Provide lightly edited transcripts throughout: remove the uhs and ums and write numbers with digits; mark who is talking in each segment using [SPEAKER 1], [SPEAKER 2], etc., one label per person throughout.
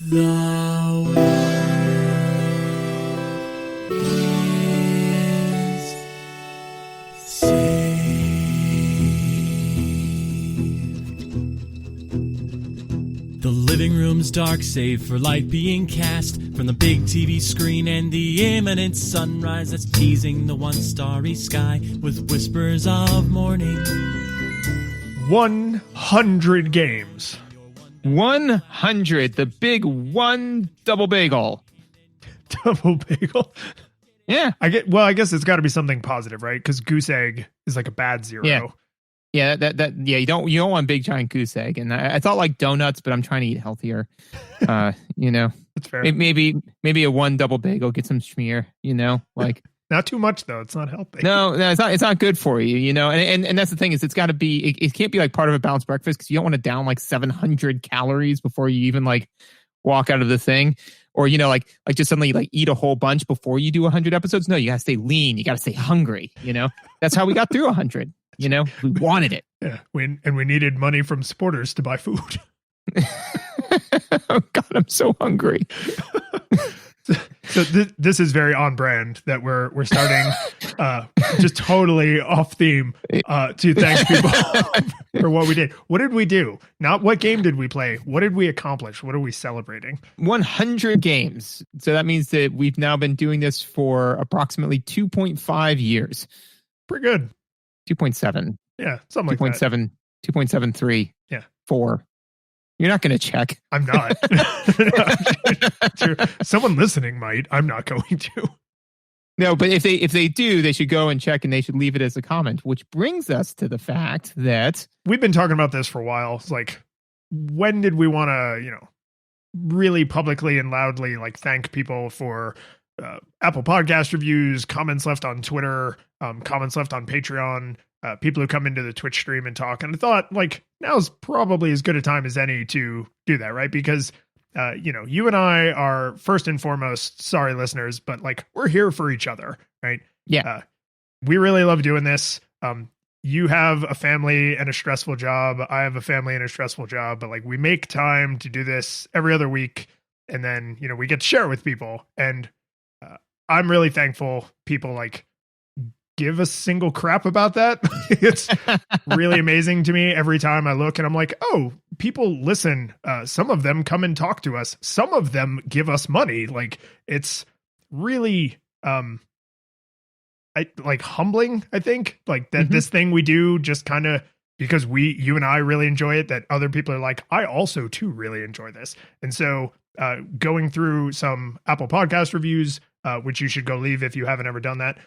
[SPEAKER 1] The world is saved. The living room's dark, save for light being cast from the big TV screen and the imminent sunrise that's teasing the one starry sky with whispers of morning.
[SPEAKER 2] 100 games.
[SPEAKER 3] 100, the big one double bagel.
[SPEAKER 2] Double bagel.
[SPEAKER 3] Yeah.
[SPEAKER 2] I guess it's got to be something positive, right? Because goose egg is like a bad zero.
[SPEAKER 3] Yeah, you don't want big giant goose egg. And I thought like donuts, but I'm trying to eat healthier.
[SPEAKER 2] That's fair.
[SPEAKER 3] Maybe a one double bagel, get some schmear, like
[SPEAKER 2] not too much though. It's not healthy.
[SPEAKER 3] No, it's not good for you, and that's the thing is it's got to be, it can't be like part of a balanced breakfast because you don't want to down like 700 calories before you even like walk out of the thing. Or, like just suddenly like eat a whole bunch before you do 100 episodes. No, you got to stay lean. You got to stay hungry. That's how we got through 100. We wanted it.
[SPEAKER 2] Yeah. We needed money from supporters to buy food.
[SPEAKER 3] Oh God, I'm so hungry.
[SPEAKER 2] So this is very on brand that we're starting just totally off theme to thank people for what we did. What did we do? Not what game did we play? What did we accomplish? What are we celebrating?
[SPEAKER 3] 100 games. So that means that we've now been doing this for approximately 2.5 years.
[SPEAKER 2] Pretty good.
[SPEAKER 3] 2.7.
[SPEAKER 2] Yeah, something like that.
[SPEAKER 3] 2.73.
[SPEAKER 2] Yeah.
[SPEAKER 3] 4. You're not going to check.
[SPEAKER 2] I'm not. Someone listening might. I'm not going to.
[SPEAKER 3] No, but if they do, they should go and check and they should leave it as a comment, which brings us to the fact that
[SPEAKER 2] we've been talking about this for a while. It's like, when did we want to, really publicly and loudly like thank people for Apple Podcast reviews, comments left on Twitter, comments left on Patreon, people who come into the Twitch stream and talk. And I thought like now's probably as good a time as any to do that, right? Because, you and I are first and foremost, sorry listeners, but like we're here for each other, right?
[SPEAKER 3] Yeah.
[SPEAKER 2] We really love doing this. You have a family and a stressful job. I have a family and a stressful job, but like we make time to do this every other week. And then, we get to share it with people. And I'm really thankful people like give a single crap about that. It's really amazing to me every time I look and I'm like, oh, people listen. Some of them come and talk to us. Some of them give us money. Like it's really, humbling, I think, like that this thing we do just kind of because you and I really enjoy it, that other people are like, I also too really enjoy this. And so going through some Apple Podcast reviews, which you should go leave if you haven't ever done that.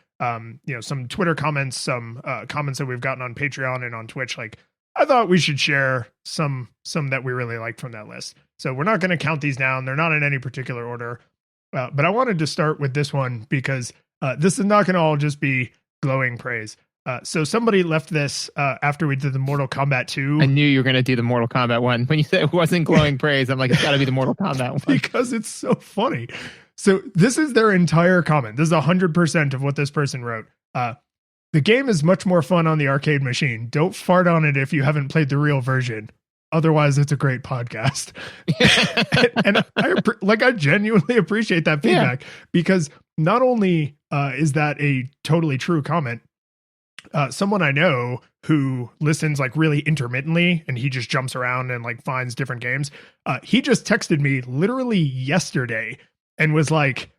[SPEAKER 2] Some Twitter comments, some comments that we've gotten on Patreon and on Twitch. Like I thought we should share some that we really liked from that list. So we're not going to count these down. They're not in any particular order. But I wanted to start with this one because this is not going to all just be glowing praise. So somebody left this after we did the Mortal Kombat 2.
[SPEAKER 3] I knew you were going to do the Mortal Kombat one. When you said it wasn't glowing praise, I'm like, it's got to be the Mortal Kombat one.
[SPEAKER 2] Because it's so funny. So this is their entire comment. This is 100% of what this person wrote. The game is much more fun on the arcade machine. Don't fart on it if you haven't played the real version. Otherwise, it's a great podcast. and I genuinely appreciate that feedback because not only is that a totally true comment, someone I know who listens like really intermittently and he just jumps around and like finds different games. He just texted me literally yesterday and was like,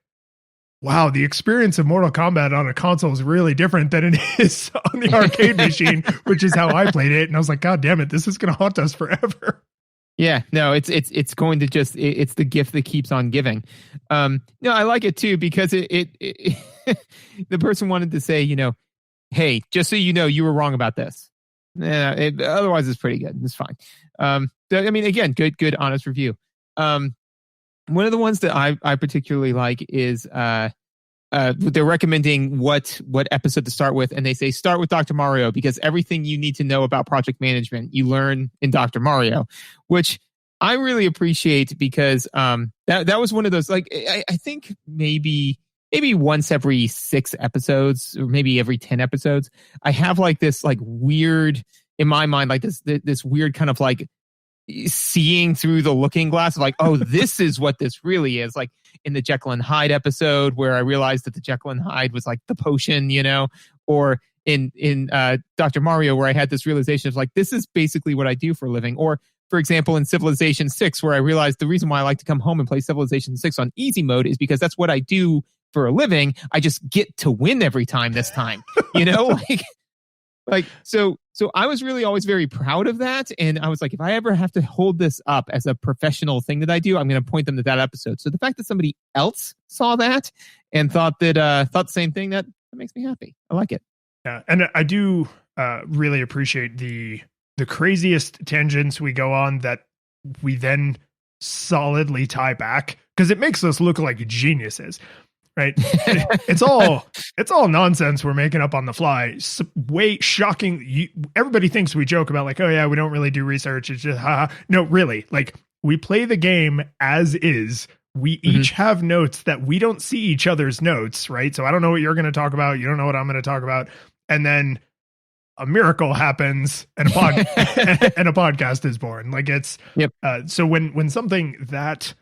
[SPEAKER 2] wow, the experience of Mortal Kombat on a console is really different than it is on the arcade machine, which is how I played it. And I was like, God damn it, this is going to haunt us forever.
[SPEAKER 3] Yeah, no, it's going to just, it's the gift that keeps on giving. No, I like it too, because it the person wanted to say, hey, just so you know, you were wrong about this. Otherwise it's pretty good. It's fine. Again, good, honest review. One of the ones that I particularly like is they're recommending what episode to start with, and they say start with Dr. Mario because everything you need to know about project management you learn in Dr. Mario, which I really appreciate because that was one of those, like, I think maybe once every 6 episodes or maybe every 10 episodes, I have like this like weird, in my mind, like this weird kind of like seeing through the looking glass of like, oh, this is what this really is. Like in the Jekyll and Hyde episode where I realized that the Jekyll and Hyde was like the potion, or in Dr. Mario where I had this realization of like, this is basically what I do for a living. Or for example, in Civilization 6, where I realized the reason why I like to come home and play Civilization 6 on easy mode is because that's what I do for a living. I just get to win every time this time, So I was really always very proud of that. And I was like, if I ever have to hold this up as a professional thing that I do, I'm going to point them to that episode. So the fact that somebody else saw that and thought the same thing, that makes me happy. I like it.
[SPEAKER 2] Yeah. And I do really appreciate the craziest tangents we go on that we then solidly tie back, because it makes us look like geniuses. Right. It's all nonsense we're making up on the fly. Way shocking. Everybody thinks we joke about like, oh yeah, we don't really do research. It's just, no, really. Like we play the game as is. We each have notes that we don't see each other's notes. Right. So I don't know what you're going to talk about. You don't know what I'm going to talk about. And then a miracle happens and and a podcast is born. Like it's, so when something that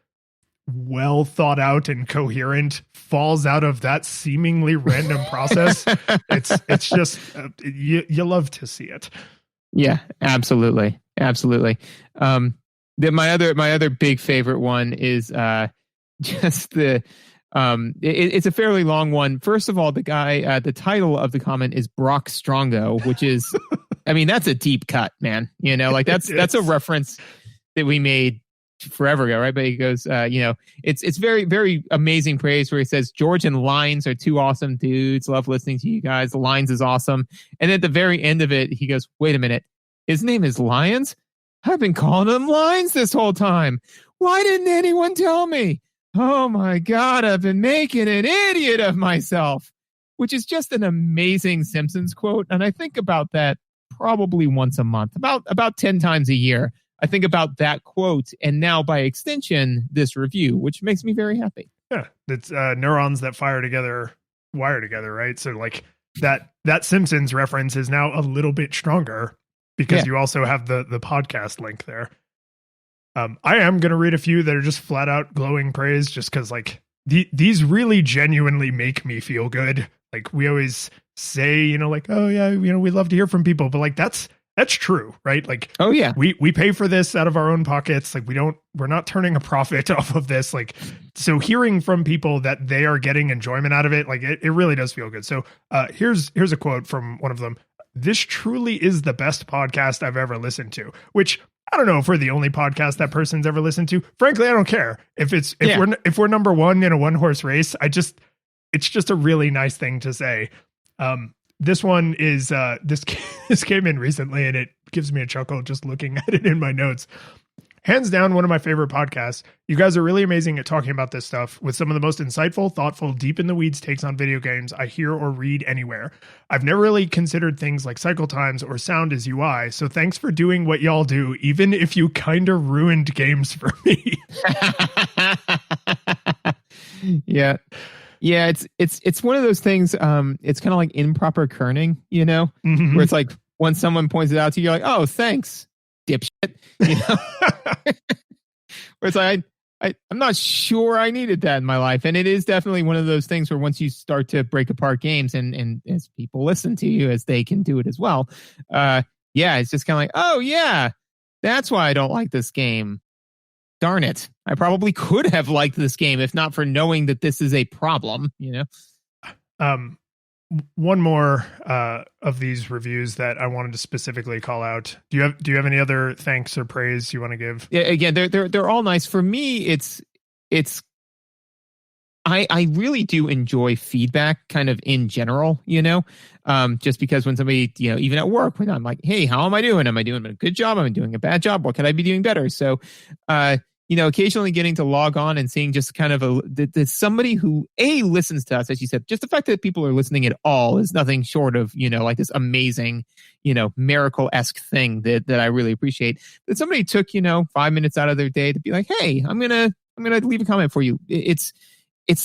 [SPEAKER 2] well thought out and coherent falls out of that seemingly random process, it's just you love to see it.
[SPEAKER 3] Yeah, absolutely. My other big favorite one is just the it's a fairly long one. First of all, the guy, the title of the comment is Brock Strongo, which is I mean, that's a deep cut, man. Like that's a reference that we made forever ago, right? But he goes, it's very, very amazing praise where he says, George and Lines are two awesome dudes. Love listening to you guys. Lines is awesome. And at the very end of it, he goes, wait a minute. His name is Lions? I've been calling him Lines this whole time. Why didn't anyone tell me? Oh my God, I've been making an idiot of myself, which is just an amazing Simpsons quote. And I think about that probably once a month, about 10 times a year. I think about that quote and now by extension, this review, which makes me very happy.
[SPEAKER 2] Yeah. It's neurons that wire together, right? So like that Simpsons reference is now a little bit stronger because you also have the podcast link there. I am going to read a few that are just flat out glowing praise just because like these really genuinely make me feel good. Like we always say, like, oh yeah, we love to hear from people, but like that's true, right? Like,
[SPEAKER 3] oh yeah,
[SPEAKER 2] we pay for this out of our own pockets. Like we're not turning a profit off of this. Like, so hearing from people that they are getting enjoyment out of it, like it really does feel good. So here's a quote from one of them. This truly is the best podcast I've ever listened to, which I don't know if we're the only podcast that person's ever listened to. Frankly, I don't care if we're number one in a one horse race. It's just a really nice thing to say. This one is this came in recently and it gives me a chuckle just looking at it in my notes. Hands down, one of my favorite podcasts. You guys are really amazing at talking about this stuff with some of the most insightful, thoughtful, deep in the weeds takes on video games I hear or read anywhere. I've never really considered things like cycle times or sound as UI, so thanks for doing what y'all do, even if you kind of ruined games for me.
[SPEAKER 3] Yeah. Yeah, it's one of those things. It's kind of like improper kerning, where it's like when someone points it out to you, you're like, "Oh, thanks, dipshit." Where it's like, I'm not sure I needed that in my life, and it is definitely one of those things where once you start to break apart games, and as people listen to you, as they can do it as well, it's just kind of like, "Oh yeah, that's why I don't like this game." Darn it. I probably could have liked this game if not for knowing that this is a problem,
[SPEAKER 2] One more of these reviews that I wanted to specifically call out. Do you have any other thanks or praise you want to give?
[SPEAKER 3] Yeah, again, they're all nice. For me, it's I really do enjoy feedback kind of in general, just because when somebody, even at work, when I'm like, hey, how am I doing? Am I doing a good job? Am I doing a bad job? What could I be doing better? So, occasionally getting to log on and seeing just kind of somebody who listens to us, as you said, just the fact that people are listening at all is nothing short of, like this amazing, miracle-esque thing that I really appreciate. That somebody took, 5 minutes out of their day to be like, hey, I'm going to leave a comment for you. It's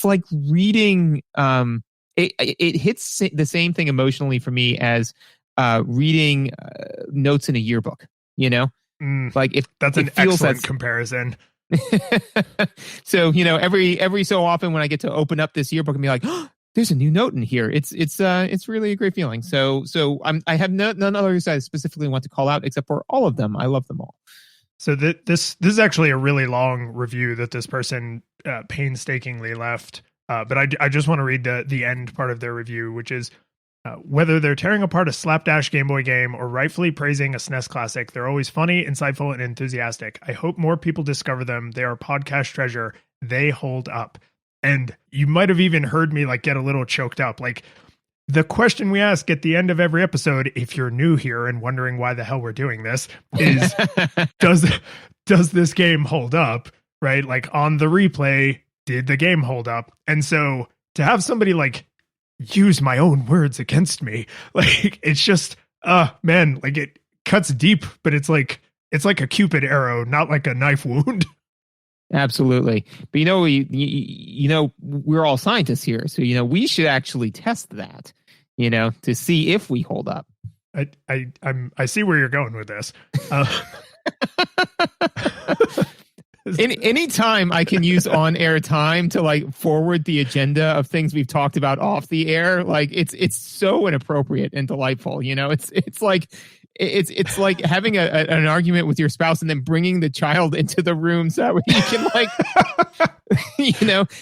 [SPEAKER 3] like reading, it hits the same thing emotionally for me as reading notes in a yearbook, Like if
[SPEAKER 2] That's
[SPEAKER 3] it
[SPEAKER 2] an
[SPEAKER 3] feels
[SPEAKER 2] excellent comparison.
[SPEAKER 3] So, every so often when I get to open up this yearbook and be like, oh, there's a new note in here. It's really a great feeling. So I have none others I specifically want to call out except for all of them. I love them all.
[SPEAKER 2] So this is actually a really long review that this person painstakingly left. But I just want to read the end part of their review, which is, whether they're tearing apart a slapdash Game Boy game or rightfully praising a SNES classic, they're always funny, insightful, and enthusiastic. I hope more people discover them. They are podcast treasure. They hold up. And you might have even heard me get a little choked up. Like, the question we ask at the end of every episode, if you're new here and wondering why the hell we're doing this, is does this game hold up? Right? Like, on the replay, did the game hold up? And so to have somebody use my own words against me, it's just man, it cuts deep, but it's like a Cupid arrow, not like a knife wound.
[SPEAKER 3] Absolutely. But we're all scientists here, so we should actually test that, to see if we hold up.
[SPEAKER 2] I see where you're going with this.
[SPEAKER 3] Any time I can use on-air time to forward the agenda of things we've talked about off the air, it's so inappropriate and delightful. It's like having an argument with your spouse and then bringing the child into the room so you can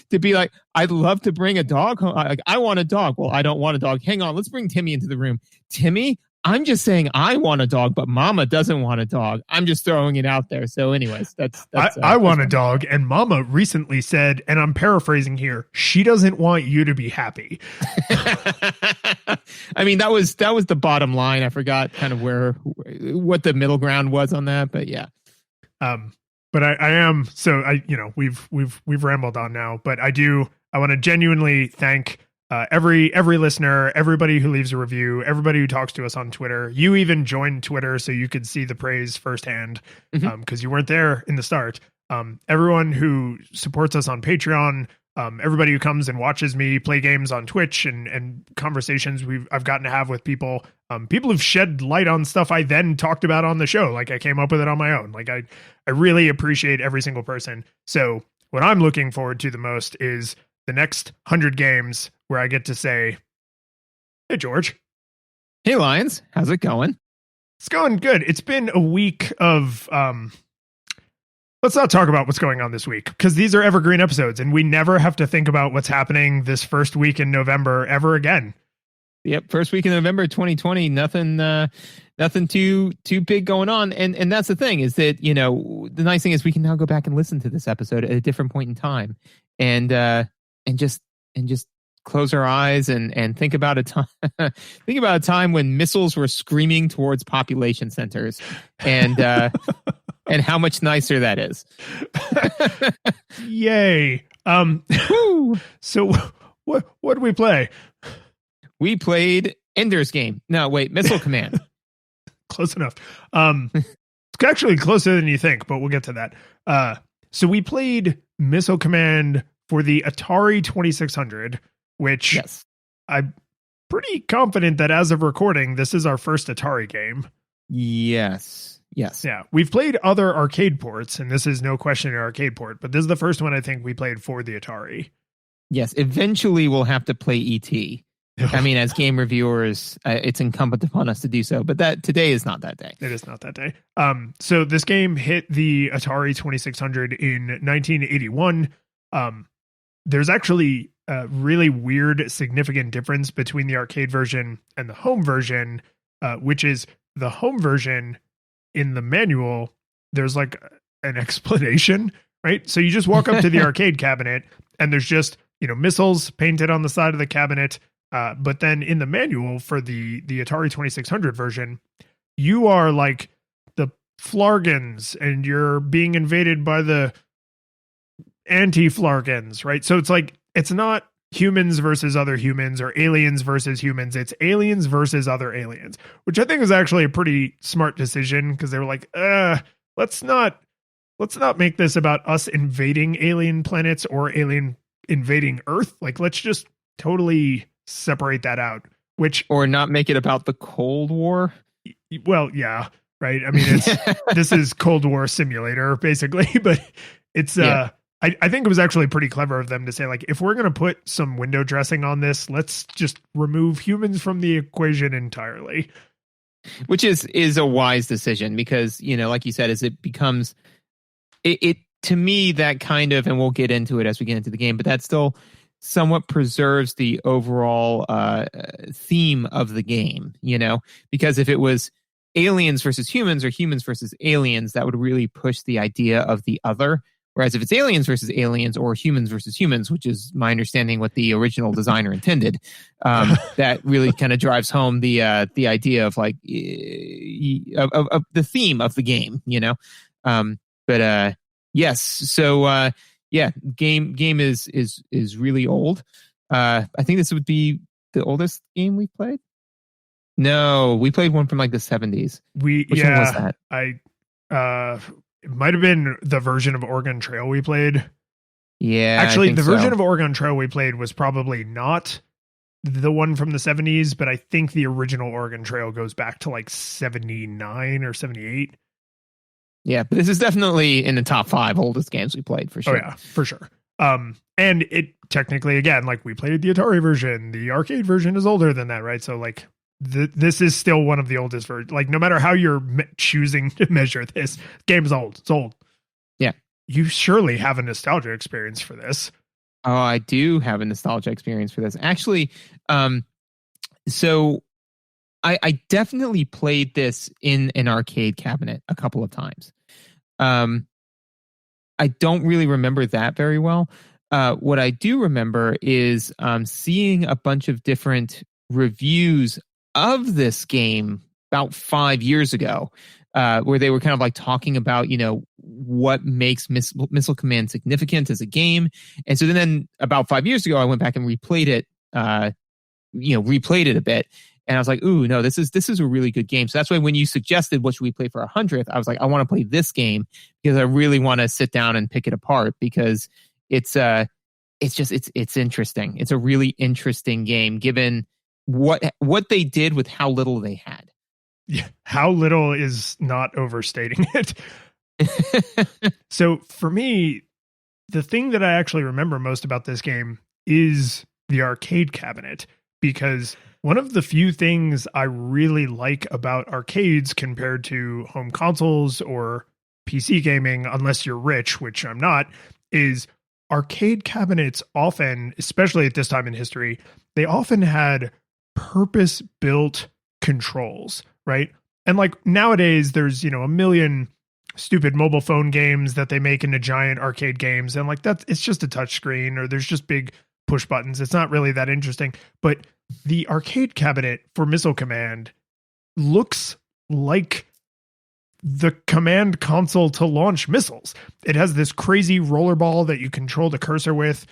[SPEAKER 3] to be like, I'd love to bring a dog home. I want a dog. Well, I don't want a dog. Hang on, let's bring Timmy into the room. Timmy, I'm just saying I want a dog, but Mama doesn't want a dog. I'm just throwing it out there. So anyways,
[SPEAKER 2] I want a dog, and Mama recently said, and I'm paraphrasing here, she doesn't want you to be happy.
[SPEAKER 3] I mean, that was the bottom line. I forgot kind of what the middle ground was on that, but yeah.
[SPEAKER 2] But I am, so we've rambled on now, but I want to genuinely thank every listener, everybody who leaves a review, everybody who talks to us on Twitter. You even joined Twitter so you could see the praise firsthand, because you weren't there in the start. Everyone who supports us on Patreon, everybody who comes and watches me play games on Twitch, and conversations I've gotten to have with people. People who've shed light on stuff I then talked about on the show. I came up with it on my own. I really appreciate every single person. So what I'm looking forward to the most is the next 100 games where I get to say, hey, George.
[SPEAKER 3] Hey, Lions. How's it going?
[SPEAKER 2] It's going good. It's been a week of, let's not talk about what's going on this week, because these are evergreen episodes and we never have to think about what's happening this first week in November ever again.
[SPEAKER 3] Yep. First week in November, 2020, nothing too big going on. And that's the thing, is that, the nice thing is we can now go back and listen to this episode at a different point in time and just close our eyes and think about a time when missiles were screaming towards population centers and how much nicer that is.
[SPEAKER 2] Yay. So what did we play?
[SPEAKER 3] We played Ender's Game. No, wait, Missile Command.
[SPEAKER 2] Close enough. It's actually closer than you think, but we'll get to that. So we played Missile Command for the Atari 2600, which
[SPEAKER 3] yes.
[SPEAKER 2] I'm pretty confident that as of recording, this is our first Atari game.
[SPEAKER 3] Yes.
[SPEAKER 2] Yeah. We've played other arcade ports, and this is no question an arcade port, but this is the first one I think we played for the Atari.
[SPEAKER 3] Yes. Eventually we'll have to play E.T. I mean, as game reviewers, it's incumbent upon us to do so, but that today is not that day.
[SPEAKER 2] It is not that day. So this game hit the Atari 2600 in 1981. There's actually a really weird, significant difference between the arcade version and the home version, which is the home version in the manual. There's an explanation, right? So you just walk up to the arcade cabinet and there's just, missiles painted on the side of the cabinet. But then in the manual for the Atari 2600 version, you are like the Flargans and you're being invaded by the anti-Flargans, right? So it's not humans versus other humans or aliens versus humans. It's aliens versus other aliens, which I think is actually a pretty smart decision, because they were like, let's not make this about us invading alien planets or alien invading Earth. Let's just totally separate that out, or
[SPEAKER 3] not make it about the Cold War.
[SPEAKER 2] Well, yeah, right? I mean, this is Cold War simulator basically, but it's I think it was actually pretty clever of them to say, like, if we're going to put some window dressing on this, let's just remove humans from the equation entirely.
[SPEAKER 3] Which is a wise decision because, like you said, as it becomes it to me, that kind of, and we'll get into it as we get into the game, but that still somewhat preserves the overall theme of the game, because if it was aliens versus humans or humans versus aliens, that would really push the idea of the other. Whereas if it's aliens versus aliens or humans versus humans, which is my understanding what the original designer intended, that really kind of drives home the idea of like of the theme of the game, But yes, so game is really old. I think this would be the oldest game we played. No, we played one from like the 70s. Which one was that?
[SPEAKER 2] It might have been the version of Oregon Trail we played.
[SPEAKER 3] Yeah,
[SPEAKER 2] actually, the version of Oregon Trail we played was probably not the one from the 70s, but I think the original Oregon Trail goes back to like 79 or 78.
[SPEAKER 3] Yeah, but this is definitely in the top 5 oldest games we played for sure.
[SPEAKER 2] Oh yeah, for sure. And it technically, again, like we played the Atari version, the arcade version is older than that, right? So like this is still one of the oldest versions. Like no matter how you're choosing to measure this, game is old. It's old.
[SPEAKER 3] Yeah.
[SPEAKER 2] You surely have a nostalgia experience for this.
[SPEAKER 3] Oh, I do have a nostalgia experience for this. Actually, so I definitely played this in an arcade cabinet a couple of times. I don't really remember that very well. What I do remember is seeing a bunch of different reviews of this game about 5 years ago, where they were kind of like talking about, what makes Missile Command significant as a game. And so then about 5 years ago, I went back and replayed it, replayed it a bit. And I was like, ooh, no, this is a really good game. So that's why when you suggested what should we play for our 100th, I was like, I want to play this game because I really want to sit down and pick it apart because it's interesting. It's a really interesting game given what they did with how little they had.
[SPEAKER 2] Yeah, how little is not overstating it. So for me, the thing that I actually remember most about this game is the arcade cabinet, because one of the few things I really like about arcades compared to home consoles or PC gaming, unless you're rich, which I'm not, is arcade cabinets often, especially at this time in history, they often had purpose-built controls, right? And like nowadays, there's, a million stupid mobile phone games that they make into giant arcade games. And like it's just a touch screen or there's just big push buttons. It's not really that interesting. But the arcade cabinet for Missile Command looks like the command console to launch missiles. It has this crazy rollerball that you control the cursor with.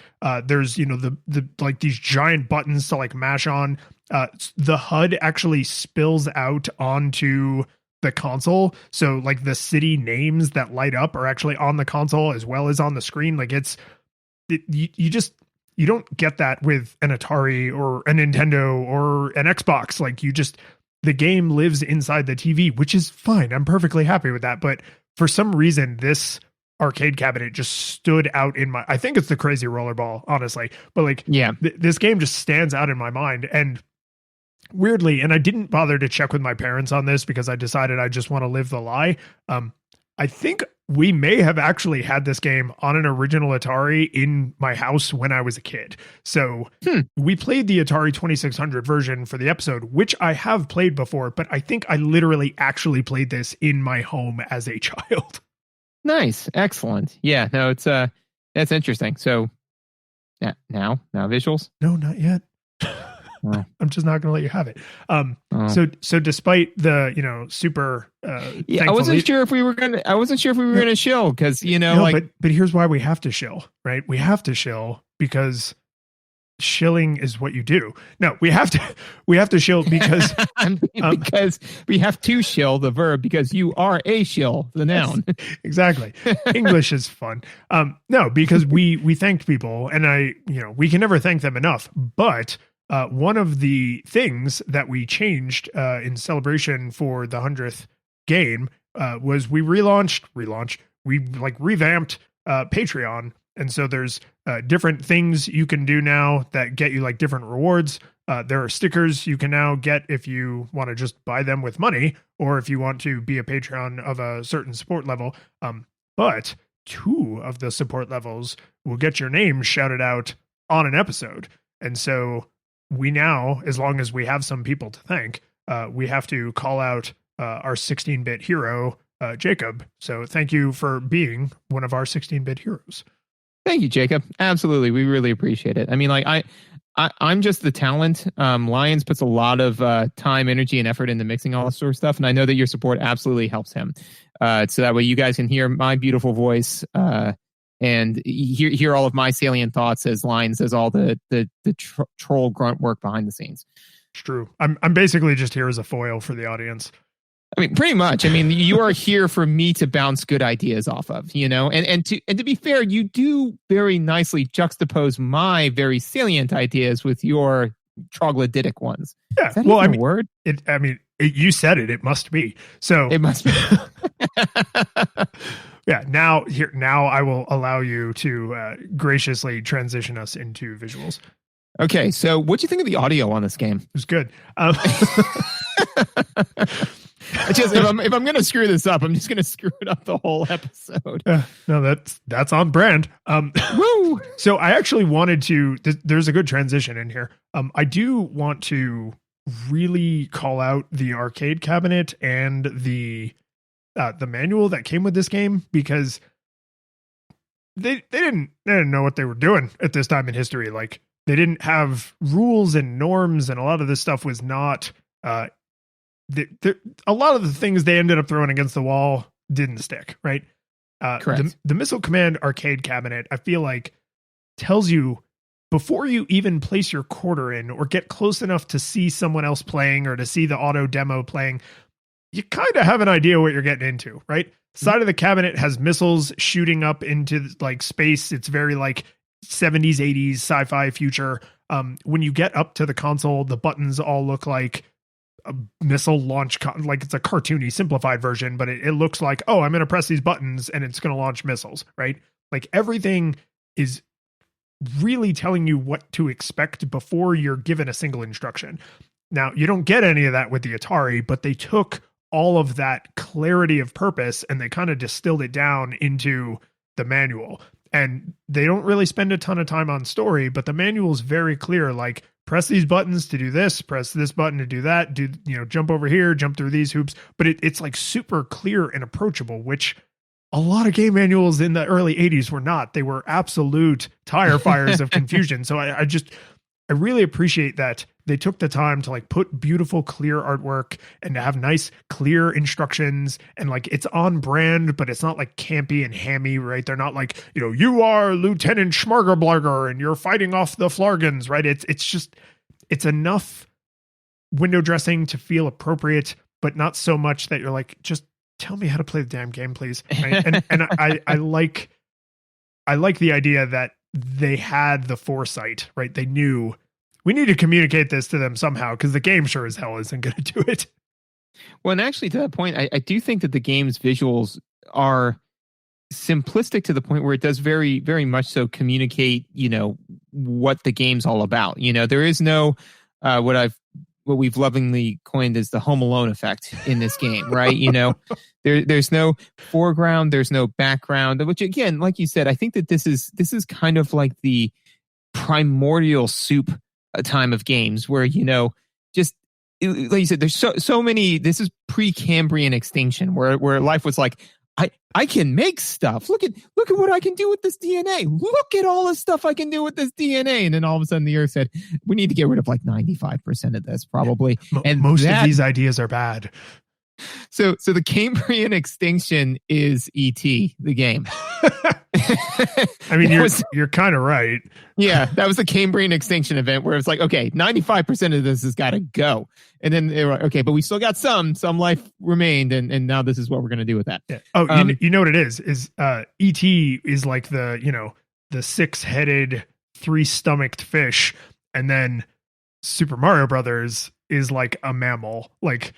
[SPEAKER 2] There's, the like these giant buttons to like mash on. The HUD actually spills out onto the console. So like the city names that light up are actually on the console as well as on the screen. Like you don't get that with an Atari or a Nintendo or an Xbox. Like the game lives inside the TV, which is fine. I'm perfectly happy with that. But for some reason, this arcade cabinet just stood out I think it's the crazy rollerball, honestly. But like,
[SPEAKER 3] yeah,
[SPEAKER 2] this game just stands out in my mind. And weirdly, and I didn't bother to check with my parents on this because I decided I just want to live the lie. I think we may have actually had this game on an original Atari in my house when I was a kid. So we played the Atari 2600 version for the episode, which I have played before, but I think I literally actually played this in my home as a child.
[SPEAKER 3] Nice. Excellent. Yeah, no, it's that's interesting. So now visuals?
[SPEAKER 2] No, not yet.
[SPEAKER 3] Oh.
[SPEAKER 2] I'm just not going to let you have it. So despite the, super,
[SPEAKER 3] I wasn't sure if we were going to shill because,
[SPEAKER 2] but here's why we have to shill, right? We have to shill because shilling is what you do. No, we have to shill because,
[SPEAKER 3] because we have to shill the verb because you are a shill, the noun.
[SPEAKER 2] Exactly. English is fun. No, because we thanked people and we can never thank them enough, but one of the things that we changed in celebration for the 100th game was we we like revamped Patreon. And so there's different things you can do now that get you like different rewards. There are stickers you can now get if you want to just buy them with money, or if you want to be a Patreon of a certain support level. But 2 of the support levels will get your name shouted out on an episode. And so we now, as long as we have some people to thank, we have to call out our 16-bit hero, Jacob. So thank you for being one of our 16-bit heroes.
[SPEAKER 3] Thank you, Jacob. Absolutely. We really appreciate it. I mean, like I'm just the talent. Lions puts a lot of time, energy, and effort into mixing all this sort of stuff. And I know that your support absolutely helps him. So that way you guys can hear my beautiful voice and hear all of my salient thoughts as Lions does all the troll grunt work behind the scenes.
[SPEAKER 2] It's true. I'm basically just here as a foil for the audience.
[SPEAKER 3] I mean, pretty much. I mean, you are here for me to bounce good ideas off of, you know, and to be fair, you do very nicely juxtapose my very salient ideas with your troglodytic ones.
[SPEAKER 2] Yeah.
[SPEAKER 3] Is that
[SPEAKER 2] well,
[SPEAKER 3] even a word?
[SPEAKER 2] You said it. It must be. So
[SPEAKER 3] it must be.
[SPEAKER 2] Yeah. Now I will allow you to graciously transition us into visuals.
[SPEAKER 3] Okay. So what do you think of the audio on this game?
[SPEAKER 2] It was good.
[SPEAKER 3] Just if I'm going to screw this up, I'm just going to screw it up the whole episode.
[SPEAKER 2] No, that's on brand.
[SPEAKER 3] Woo!
[SPEAKER 2] So I actually wanted to. There's a good transition in here. I do want to really call out the arcade cabinet and the manual that came with this game, because they didn't know what they were doing at this time in history. Like, they didn't have rules and norms, and a lot of this stuff was not. A lot of the things they ended up throwing against the wall didn't stick, right?
[SPEAKER 3] Correct.
[SPEAKER 2] The Missile Command arcade cabinet, I feel like, tells you before you even place your quarter in or get close enough to see someone else playing or to see the auto demo playing, you kind of have an idea what you're getting into, right? Side of the cabinet has missiles shooting up into like space. It's very like 70s, 80s sci-fi future. When you get up to the console, the buttons all look like a missile launch, like it's a cartoony simplified version, but it looks like, oh, I'm going to press these buttons and it's going to launch missiles, right? Like, everything is really telling you what to expect before you're given a single instruction. Now, you don't get any of that with the Atari, but they took all of that clarity of purpose and they kind of distilled it down into the manual. And they don't really spend a ton of time on story, but the manual is very clear, like, press these buttons to do this, press this button to do that, jump over here, jump through these hoops. But it's like super clear and approachable, which a lot of game manuals in the early 80s were not. They were absolute tire fires of confusion. So I really appreciate that they took the time to like put beautiful, clear artwork and to have nice, clear instructions, and like it's on brand, but it's not like campy and hammy, right? They're not like, you are Lieutenant Schmargerblarger and you're fighting off the Flargans, right? It's enough window dressing to feel appropriate, but not so much that you're like, just tell me how to play the damn game, please. Right? And I like the idea that they had the foresight, right? They knew we need to communicate this to them somehow, because the game sure as hell isn't going to do it.
[SPEAKER 3] Well, and actually, to that point, I do think that the game's visuals are simplistic to the point where it does very, very much so communicate, what the game's all about. There is no what we've lovingly coined as the Home Alone effect in this game, right? There's no foreground, there's no background, which again, like you said, I think that this is kind of like the primordial soup time of games where, just like you said, there's so many, this is pre-Cambrian extinction where life was like, I can make stuff. Look at what I can do with this DNA. Look at all the stuff I can do with this DNA. And then all of a sudden the Earth said, we need to get rid of like 95% of this probably. And
[SPEAKER 2] most of these ideas are bad.
[SPEAKER 3] So the Cambrian extinction is E.T., the game.
[SPEAKER 2] I mean, you're kind of right.
[SPEAKER 3] Yeah, that was the Cambrian extinction event where it's like, okay, 95% of this has got to go. And then they were like, okay, but we still got some life remained, and now this is what we're going to do with that.
[SPEAKER 2] Yeah. Oh, you know what it is E.T. is like the 6-headed, 3-stomached fish, and then Super Mario Brothers is like a mammal, like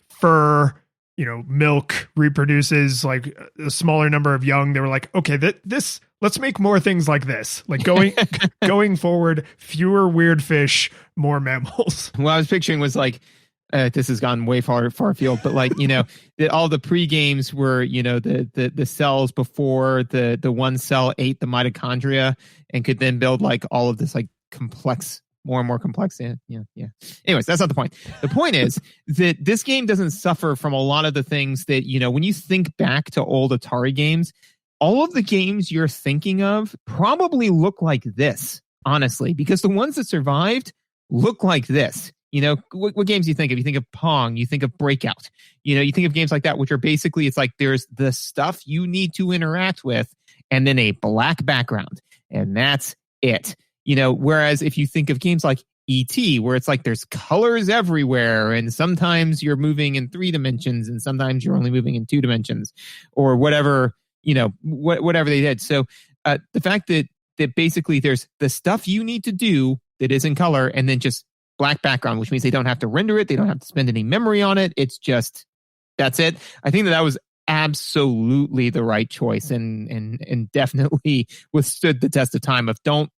[SPEAKER 2] fur, milk reproduces like a smaller number of young. They were like, okay, this let's make more things like this. Like going forward, fewer weird fish, more mammals.
[SPEAKER 3] What I was picturing was like, this has gone way far afield, but like, all the pre-games were, the cells before the one cell ate the mitochondria and could then build like all of this like complex, more and more complex. Yeah. Anyways, that's not the point. The point is that this game doesn't suffer from a lot of the things that, when you think back to old Atari games, all of the games you're thinking of probably look like this, honestly, because the ones that survived look like this. What games do you think of? You think of Pong, you think of Breakout, you think of games like that, which are basically, it's like there's the stuff you need to interact with and then a black background. And that's it. Whereas if you think of games like E.T., where it's like there's colors everywhere and sometimes you're moving in 3 dimensions and sometimes you're only moving in 2 dimensions or whatever, whatever they did. So the fact that basically there's the stuff you need to do that is in color and then just black background, which means they don't have to render it. They don't have to spend any memory on it. It's just, that's it. I think that was absolutely the right choice and definitely withstood the test of time of don't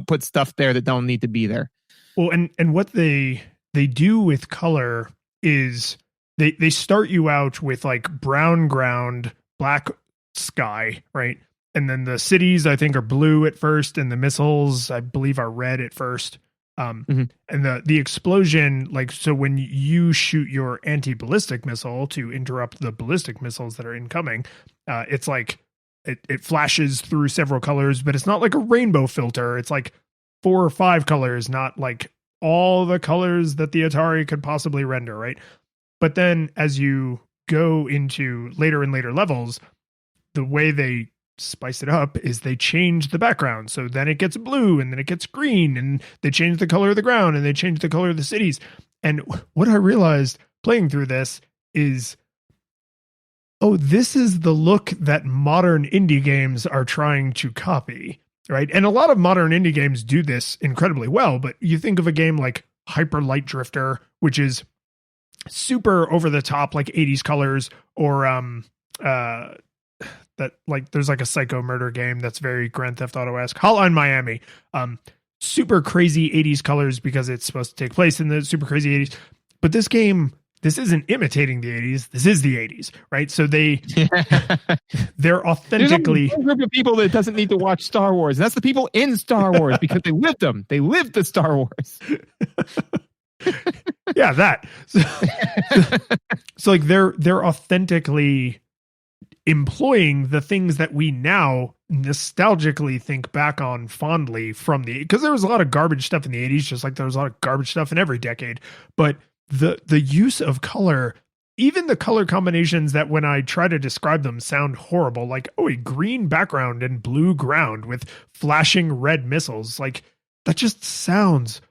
[SPEAKER 3] put stuff there that don't need to be there.
[SPEAKER 2] Well, and what they do with color is they start you out with like brown ground, black sky, right? And then the cities, I think, are blue at first, and the missiles, I believe, are red at first. And the explosion, like, so when you shoot your anti-ballistic missile to interrupt the ballistic missiles that are incoming, it's like it flashes through several colors, but it's not like a rainbow filter. It's like 4 or 5 colors, not like all the colors that the Atari could possibly render, right? But then as you go into later and later levels, the way they spice it up is they change the background. So then it gets blue and then it gets green and they change the color of the ground and they change the color of the cities. And what I realized playing through this is, oh, this is the look that modern indie games are trying to copy, right? And a lot of modern indie games do this incredibly well, but you think of a game like Hyper Light Drifter, which is super over the top, like 80s colors, or that like there's like a psycho murder game that's very Grand Theft Auto-esque. Hotline Miami, super crazy 80s colors because it's supposed to take place in the super crazy 80s. But this game, this isn't imitating the 80s. This is the 80s, right? So they're authentically...
[SPEAKER 3] There's a group of people that doesn't need to watch Star Wars. And that's the people in Star Wars because they lived them. They lived the Star Wars.
[SPEAKER 2] Yeah, that. So like they're authentically employing the things that we now nostalgically think back on fondly from because there was a lot of garbage stuff in the 80s, just like there was a lot of garbage stuff in every decade. But the use of color, even the color combinations that when I try to describe them sound horrible, like, oh, a green background and blue ground with flashing red missiles, like that just sounds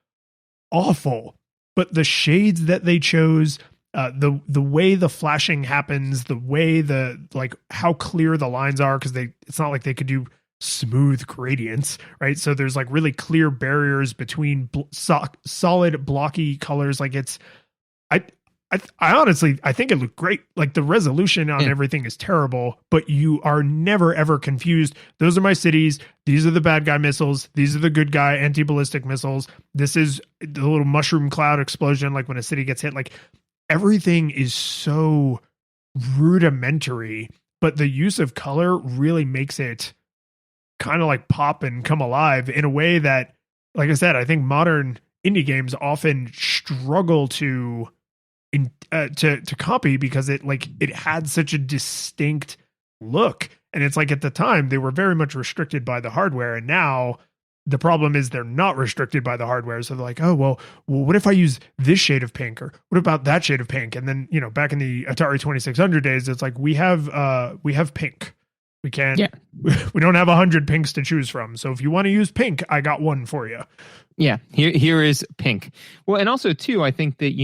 [SPEAKER 2] awful. But the shades that they chose, the way the flashing happens, the way how clear the lines are, because it's not like they could do smooth gradients, right? So there's like really clear barriers between solid blocky colors. Like I honestly, I think it looked great. Like the resolution on everything is terrible, but you are never ever confused. Those are my cities. These are the bad guy missiles. These are the good guy anti-ballistic missiles. This is the little mushroom cloud explosion. Like when a city gets hit, like everything is so rudimentary, but the use of color really makes it kind of like pop and come alive in a way that, like I said, I think modern indie games often struggle to copy because it had such a distinct look. And it's like at the time they were very much restricted by the hardware, and now the problem is they're not restricted by the hardware. So they're like, oh, well, what if I use this shade of pink, or what about that shade of pink? And then, back in the Atari 2600 days, it's like, we have pink. We can't, we don't have 100 pinks to choose from. So if you want to use pink, I got one for you.
[SPEAKER 3] Yeah, here is pink. Well, and also too, I think that,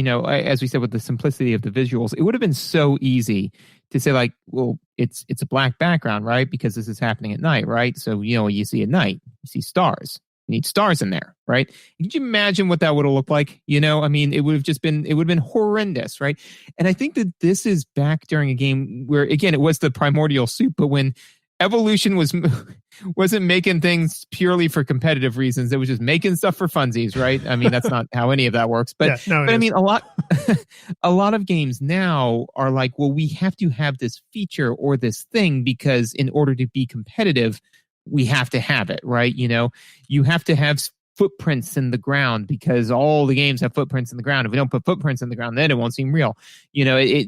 [SPEAKER 3] as we said, with the simplicity of the visuals, it would have been so easy to say like, well, it's a black background, right? Because this is happening at night, right? So, you see at night, you see stars. need stars in there, right? Could you imagine what that would have looked like? I mean, it would have been horrendous, right? And I think that this is back during a game where, again, it was the primordial soup, but when Evolution wasn't making things purely for competitive reasons. It was just making stuff for funsies, right? I mean, that's not how any of that works. But, I mean, a lot of games now are like, well, we have to have this feature or this thing because in order to be competitive, we have to have it, right? You have to have footprints in the ground because all the games have footprints in the ground. If we don't put footprints in the ground, then it won't seem real.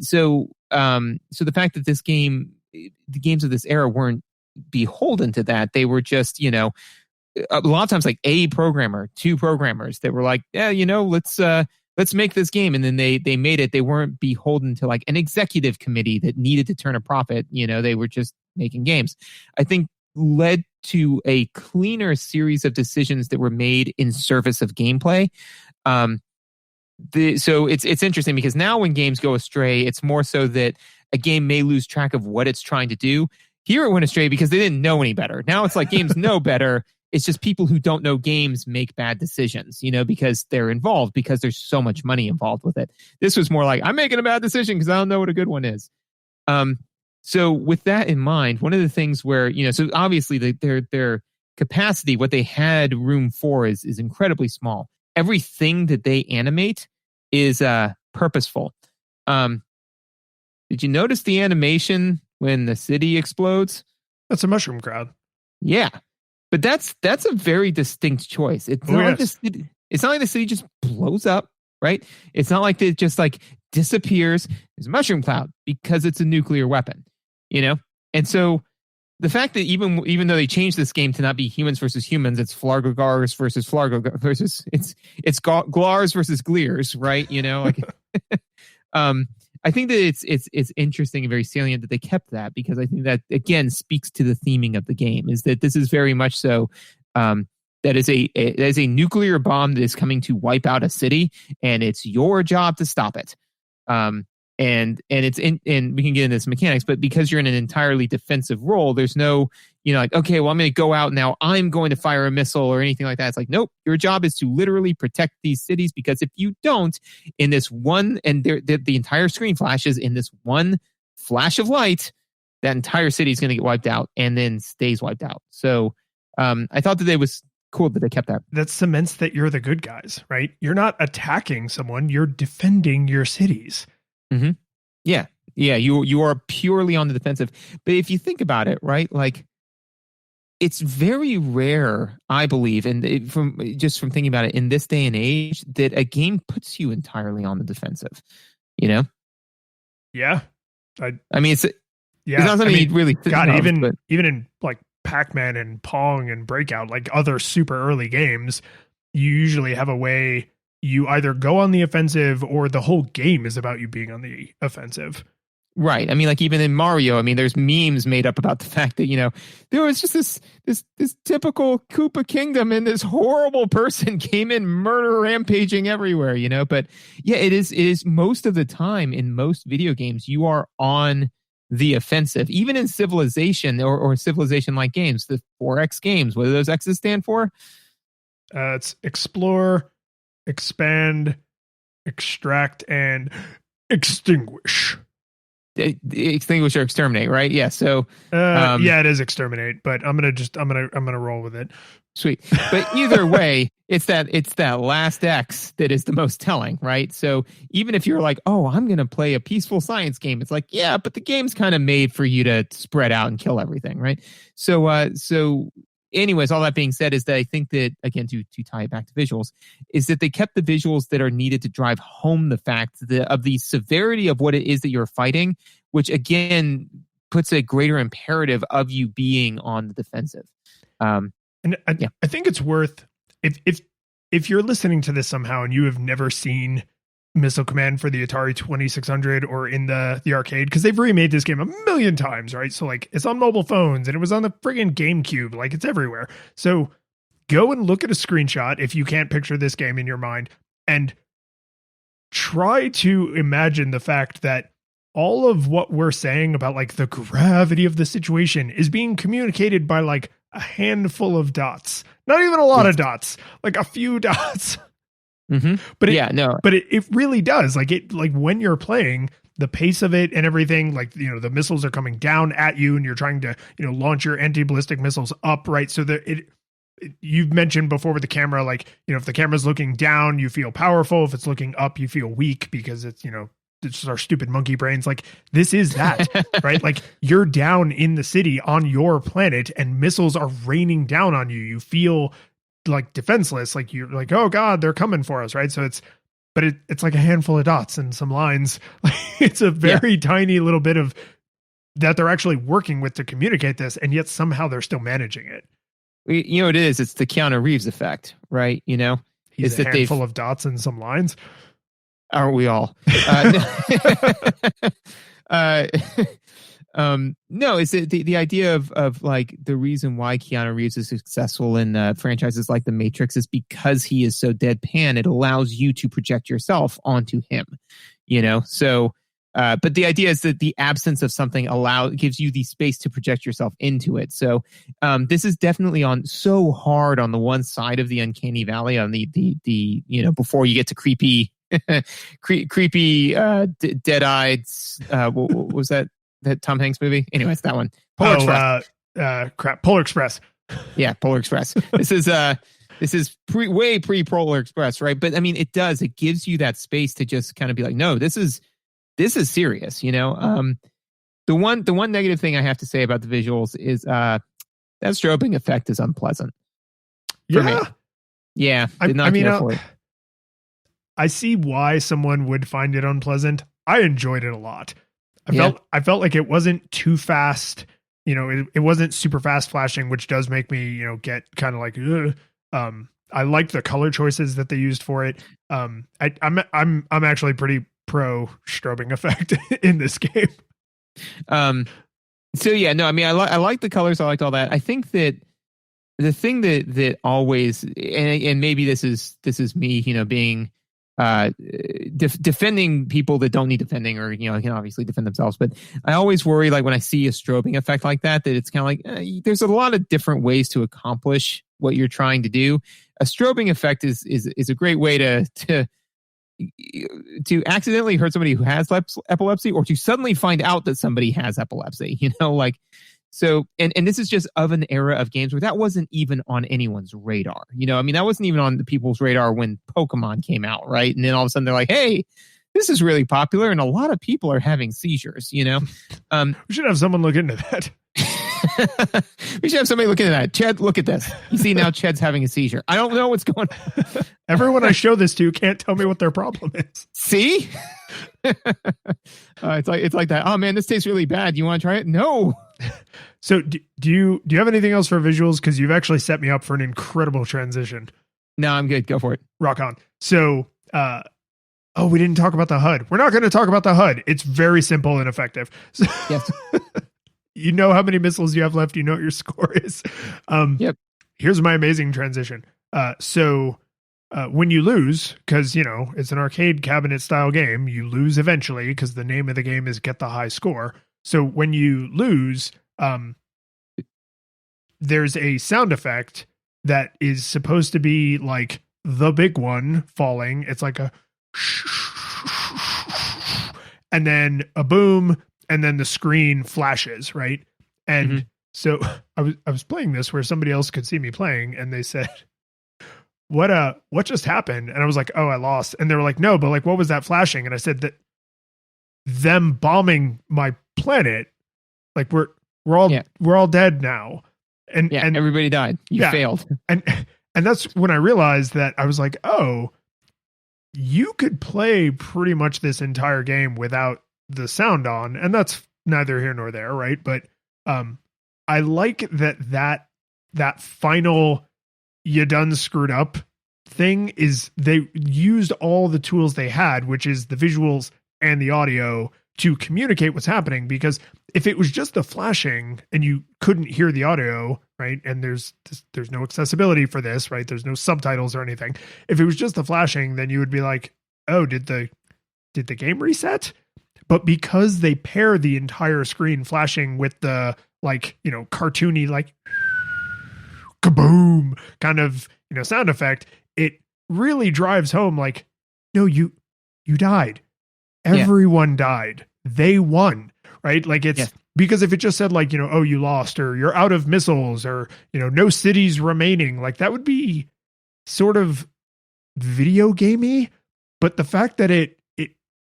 [SPEAKER 3] So the fact that the games of this era weren't beholden to that. They were just, a lot of times like a programmer, two programmers that were like, yeah, let's make this game. And then they made it. They weren't beholden to like an executive committee that needed to turn a profit. They were just making games. I think led to a cleaner series of decisions that were made in service of gameplay. So it's interesting because now when games go astray, it's more so that a game may lose track of what it's trying to do. Here it went astray because they didn't know any better. Now it's like games know better. It's just people who don't know games make bad decisions, because they're involved, because there's so much money involved with it. This was more like, I'm making a bad decision because I don't know what a good one is. So with that in mind, one of the things where, so obviously their capacity, what they had room for is incredibly small. Everything that they animate is purposeful. Did you notice the animation when the city explodes?
[SPEAKER 2] That's a mushroom crowd.
[SPEAKER 3] Yeah. But that's a very distinct choice. It's not like the city just blows up, right? It's not like it just like disappears. There's a mushroom cloud because it's a nuclear weapon, And so the fact that even though they changed this game to not be humans versus humans, it's Flargogars versus Flargogars versus it's Glars versus Glears, right? I think that it's interesting and very salient that they kept that because I think that again speaks to the theming of the game is that this is very much so that is a nuclear bomb that is coming to wipe out a city and it's your job to stop it. And it's and we can get into this mechanics, but because you're in an entirely defensive role, there's no, like, okay, well, I'm going to go out now. I'm going to fire a missile or anything like that. It's like, nope, your job is to literally protect these cities because if you don't, in this one, and the entire screen flashes in this one flash of light, that entire city is going to get wiped out and then stays wiped out. So I thought that it was cool that they kept that.
[SPEAKER 2] That cements that you're the good guys, right? You're not attacking someone. You're defending your cities.
[SPEAKER 3] Mm-hmm. Yeah. You are purely on the defensive. But if you think about it, right, like it's very rare, I believe, and from thinking about it in this day and age, that a game puts you entirely on the defensive.
[SPEAKER 2] Yeah.
[SPEAKER 3] I mean, it's not something you'd really think
[SPEAKER 2] God,
[SPEAKER 3] of,
[SPEAKER 2] even in like Pac-Man and Pong and Breakout, like other super early games, you usually have a way. You either go on the offensive or the whole game is about you being on the offensive.
[SPEAKER 3] Right. I mean, like even in Mario, I mean, there's memes made up about the fact that, there was just this typical Koopa kingdom and this horrible person came in murder rampaging everywhere, But yeah, it is most of the time in most video games, you are on the offensive, even in Civilization or Civilization-like games, the 4X games. What do those X's stand for?
[SPEAKER 2] It's explore, expand, extract, and extinguish.
[SPEAKER 3] Extinguish or exterminate, right? Yeah. So
[SPEAKER 2] it is exterminate, but I'm gonna roll with it.
[SPEAKER 3] Sweet. But either way, it's that last X that is the most telling, right? So even if you're like, oh, I'm gonna play a peaceful science game, it's like, yeah, but the game's kind of made for you to spread out and kill everything, right? So anyways, all that being said is that I think that, again, to tie it back to visuals, is that they kept the visuals that are needed to drive home the fact of the severity of what it is that you're fighting, which, again, puts a greater imperative of you being on the defensive.
[SPEAKER 2] I think it's worth, if you're listening to this somehow and you have never seen Missile Command for the Atari 2600 or in the arcade, because they've remade this game a million times, right? So like it's on mobile phones and it was on the friggin' GameCube, like it's everywhere. So go and look at a screenshot if you can't picture this game in your mind and try to imagine the fact that all of what we're saying about like the gravity of the situation is being communicated by like a handful of dots. Not even a lot of dots, like a few dots.
[SPEAKER 3] Mm-hmm.
[SPEAKER 2] But it really does. Like when you're playing, the pace of it and everything, like, the missiles are coming down at you and you're trying to, launch your anti-ballistic missiles up, right? So that you've mentioned before with the camera, like, if the camera's looking down, you feel powerful. If it's looking up, you feel weak because it's, it's just our stupid monkey brains. Like, this is that, right? Like, you're down in the city on your planet and missiles are raining down on you. You feel like defenseless, like you're like, oh God, they're coming for us, right? So it's like a handful of dots and some lines. It's a very tiny little bit of that they're actually working with to communicate this, and yet somehow they're still managing it.
[SPEAKER 3] It is. It's the Keanu Reeves effect, right?
[SPEAKER 2] He's a handful of dots and some lines.
[SPEAKER 3] Aren't we all? No, it's the idea of like the reason why Keanu Reeves is successful in franchises like The Matrix is because he is so deadpan. It allows you to project yourself onto him, So, but the idea is that the absence of something gives you the space to project yourself into it. So, this is definitely on so hard on the one side of the uncanny valley, on the before you get to creepy, dead-eyed. What was that Tom Hanks movie? Anyways, that one. Polar Express.
[SPEAKER 2] Polar Express.
[SPEAKER 3] Yeah, Polar Express. This is way pre Polar Express, right? But I mean, it gives you that space to just kind of be like, no, this is serious, The one negative thing I have to say about the visuals is that strobing effect is unpleasant. For me. Yeah, did not care for it.
[SPEAKER 2] I see why someone would find it unpleasant. I enjoyed it a lot. I felt like it wasn't too fast. It wasn't super fast flashing, which does make me, get kind of like, ugh. I liked the color choices that they used for it. I'm actually pretty pro strobing effect in this game.
[SPEAKER 3] So yeah, no, I mean, I like the colors. I liked all that. I think that the thing that always, and maybe this is me, being defending people that don't need defending, or can obviously defend themselves, but I always worry, like when I see a strobing effect like that it's kind of like there's a lot of different ways to accomplish what you're trying to do. A strobing effect is a great way to accidentally hurt somebody who has epilepsy, or to suddenly find out that somebody has epilepsy. So, and this is just of an era of games where that wasn't even on anyone's radar. I mean, that wasn't even on the people's radar when Pokemon came out, right? And then all of a sudden they're like, hey, this is really popular and a lot of people are having seizures,
[SPEAKER 2] We should have someone look into that.
[SPEAKER 3] We should have somebody look into that. Ched, look at this. You see, now Ched's having a seizure. I don't know what's going on.
[SPEAKER 2] Everyone I show this to can't tell me what their problem is.
[SPEAKER 3] See? It's like that. Oh man, this tastes really bad. You want to try it? No.
[SPEAKER 2] So do you have anything else for visuals? Because you've actually set me up for an incredible transition.
[SPEAKER 3] No, I'm good. Go for it.
[SPEAKER 2] Rock on. So, we didn't talk about the HUD. We're not going to talk about the HUD. It's very simple and effective. So,
[SPEAKER 3] yes.
[SPEAKER 2] You know how many missiles you have left. You know what your score is.
[SPEAKER 3] Yep.
[SPEAKER 2] Here's my amazing transition. So when you lose, because, it's an arcade cabinet style game, you lose eventually because the name of the game is Get the High Score. So when you lose, there's a sound effect that is supposed to be like the big one falling. It's like a and then a boom, and then the screen flashes, right? And so I was playing this where somebody else could see me playing, and they said, what just happened? And I was like, oh, I lost. And they were like, no, but like, what was that flashing? And I said that them bombing my planet, like we're all dead now. And
[SPEAKER 3] everybody died. You failed.
[SPEAKER 2] And that's when I realized that I was like, oh, you could play pretty much this entire game without the sound on, and that's neither here nor there, right? But I like that final you done screwed up thing is they used all the tools they had, which is the visuals and the audio, to communicate what's happening. Because if it was just the flashing and you couldn't hear the audio, right, and there's no accessibility for this, right, there's no subtitles or anything, if it was just the flashing, then you would be like, oh, did the game reset? But because they pair the entire screen flashing with the, like, cartoony, like, kaboom kind of, sound effect, it really drives home like, no, you died. Everyone died. They won, right? Like it's because if it just said like, oh, you lost or you're out of missiles or, no cities remaining, like that would be sort of video gamey. But the fact that it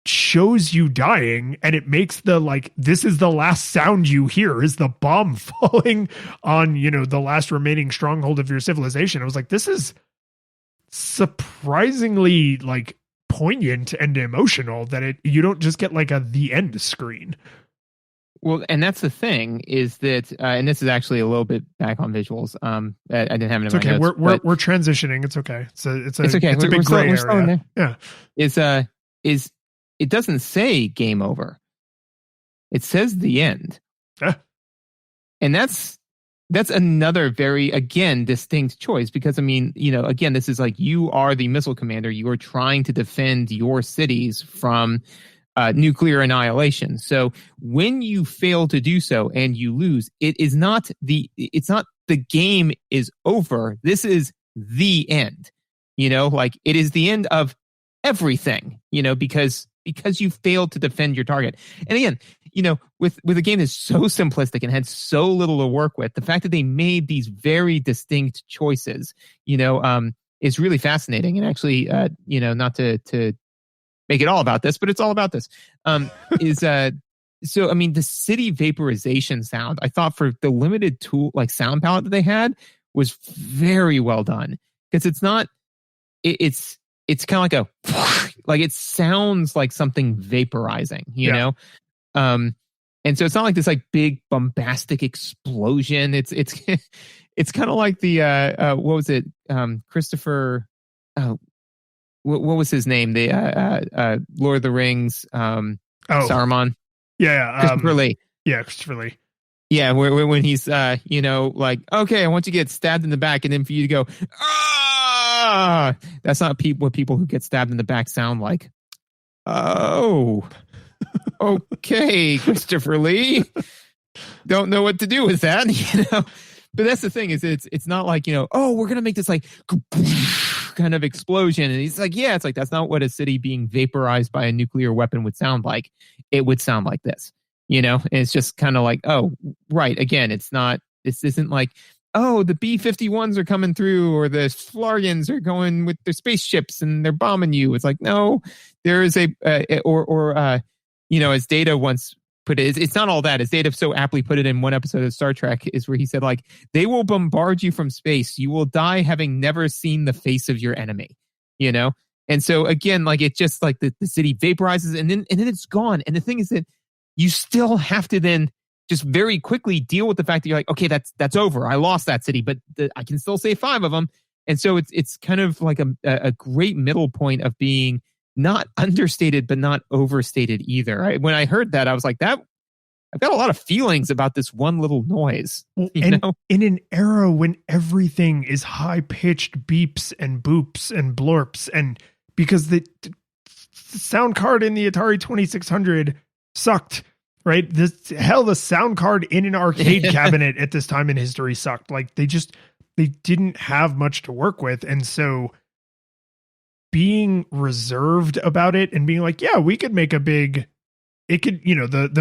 [SPEAKER 2] shows you dying and it makes the like, this is the last sound you hear is the bomb falling on, the last remaining stronghold of your civilization. I was like, this is surprisingly like poignant and emotional that you don't just get like the end screen.
[SPEAKER 3] Well, and that's the thing is that, and this is actually a little bit back on visuals. I didn't have it in my notes. We're
[SPEAKER 2] transitioning. It's okay. It's okay.
[SPEAKER 3] It's
[SPEAKER 2] a big gray area.
[SPEAKER 3] Yeah. Is it doesn't say game over. It says the end. And that's another very, again, distinct choice because, I mean, again, this is like you are the missile commander. You are trying to defend your cities from nuclear annihilation. So when you fail to do so and you lose, it's not the game is over. This is the end, like it is the end of everything, because you failed to defend your target. And again, with a game that's so simplistic and had so little to work with, the fact that they made these very distinct choices, is really fascinating. And actually, not to make it all about this, but it's all about this. So I mean, the city vaporization sound, I thought for the limited tool like sound palette that they had was very well done because it's not. It's kind of like it sounds like something vaporizing, you know? And so it's not like this like big bombastic explosion. It's it's kind of like the, what was it? Christopher, what was his name? The, Lord of the Rings, Saruman.
[SPEAKER 2] Christopher
[SPEAKER 3] Lee.
[SPEAKER 2] Yeah. Christopher Lee.
[SPEAKER 3] Yeah. When he's, like, okay, I want you to get stabbed in the back and then for you to go, that's not what people who get stabbed in the back sound like. Oh, okay, Christopher Lee. Don't know what to do with that, But that's the thing is, it's not like oh, we're gonna make this like kind of explosion, and he's like, yeah, it's like that's not what a city being vaporized by a nuclear weapon would sound like. It would sound like this, And it's just kind of like, oh, right. Again, it's not. This isn't like, oh, the B-51s are coming through or the Flargans are going with their spaceships and they're bombing you. It's like, no, there is as Data once put it, it's not all that. As Data so aptly put it in one episode of Star Trek is where he said, like, they will bombard you from space. You will die having never seen the face of your enemy, And so again, like it just like the city vaporizes and then it's gone. And the thing is that you still have to then just very quickly deal with the fact that you're like, okay, that's over. I lost that city, but I can still save 5 of them. And so it's kind of like a great middle point of being not understated, but not overstated either. When I heard that, I was like, that I've got a lot of feelings about this one little noise.
[SPEAKER 2] In an era when everything is high pitched beeps and boops and blorps, and because the sound card in the Atari 2600 sucked. Right? The sound card in an arcade cabinet at this time in history sucked. Like they didn't have much to work with. And so being reserved about it and being like, yeah, we could make the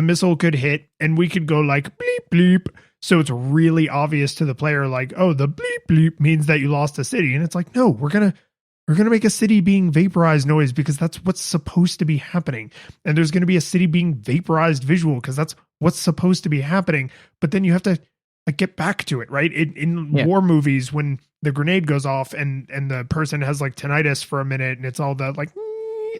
[SPEAKER 2] missile could hit and we could go like bleep, bleep. So it's really obvious to the player, like, oh, the bleep, bleep means that you lost a city. And it's like, no, we're going to make a city being vaporized noise because that's what's supposed to be happening. And there's going to be a city being vaporized visual because that's what's supposed to be happening. But then you have to like get back to it, right? In war movies, when the grenade goes off and the person has like tinnitus for a minute and it's all that like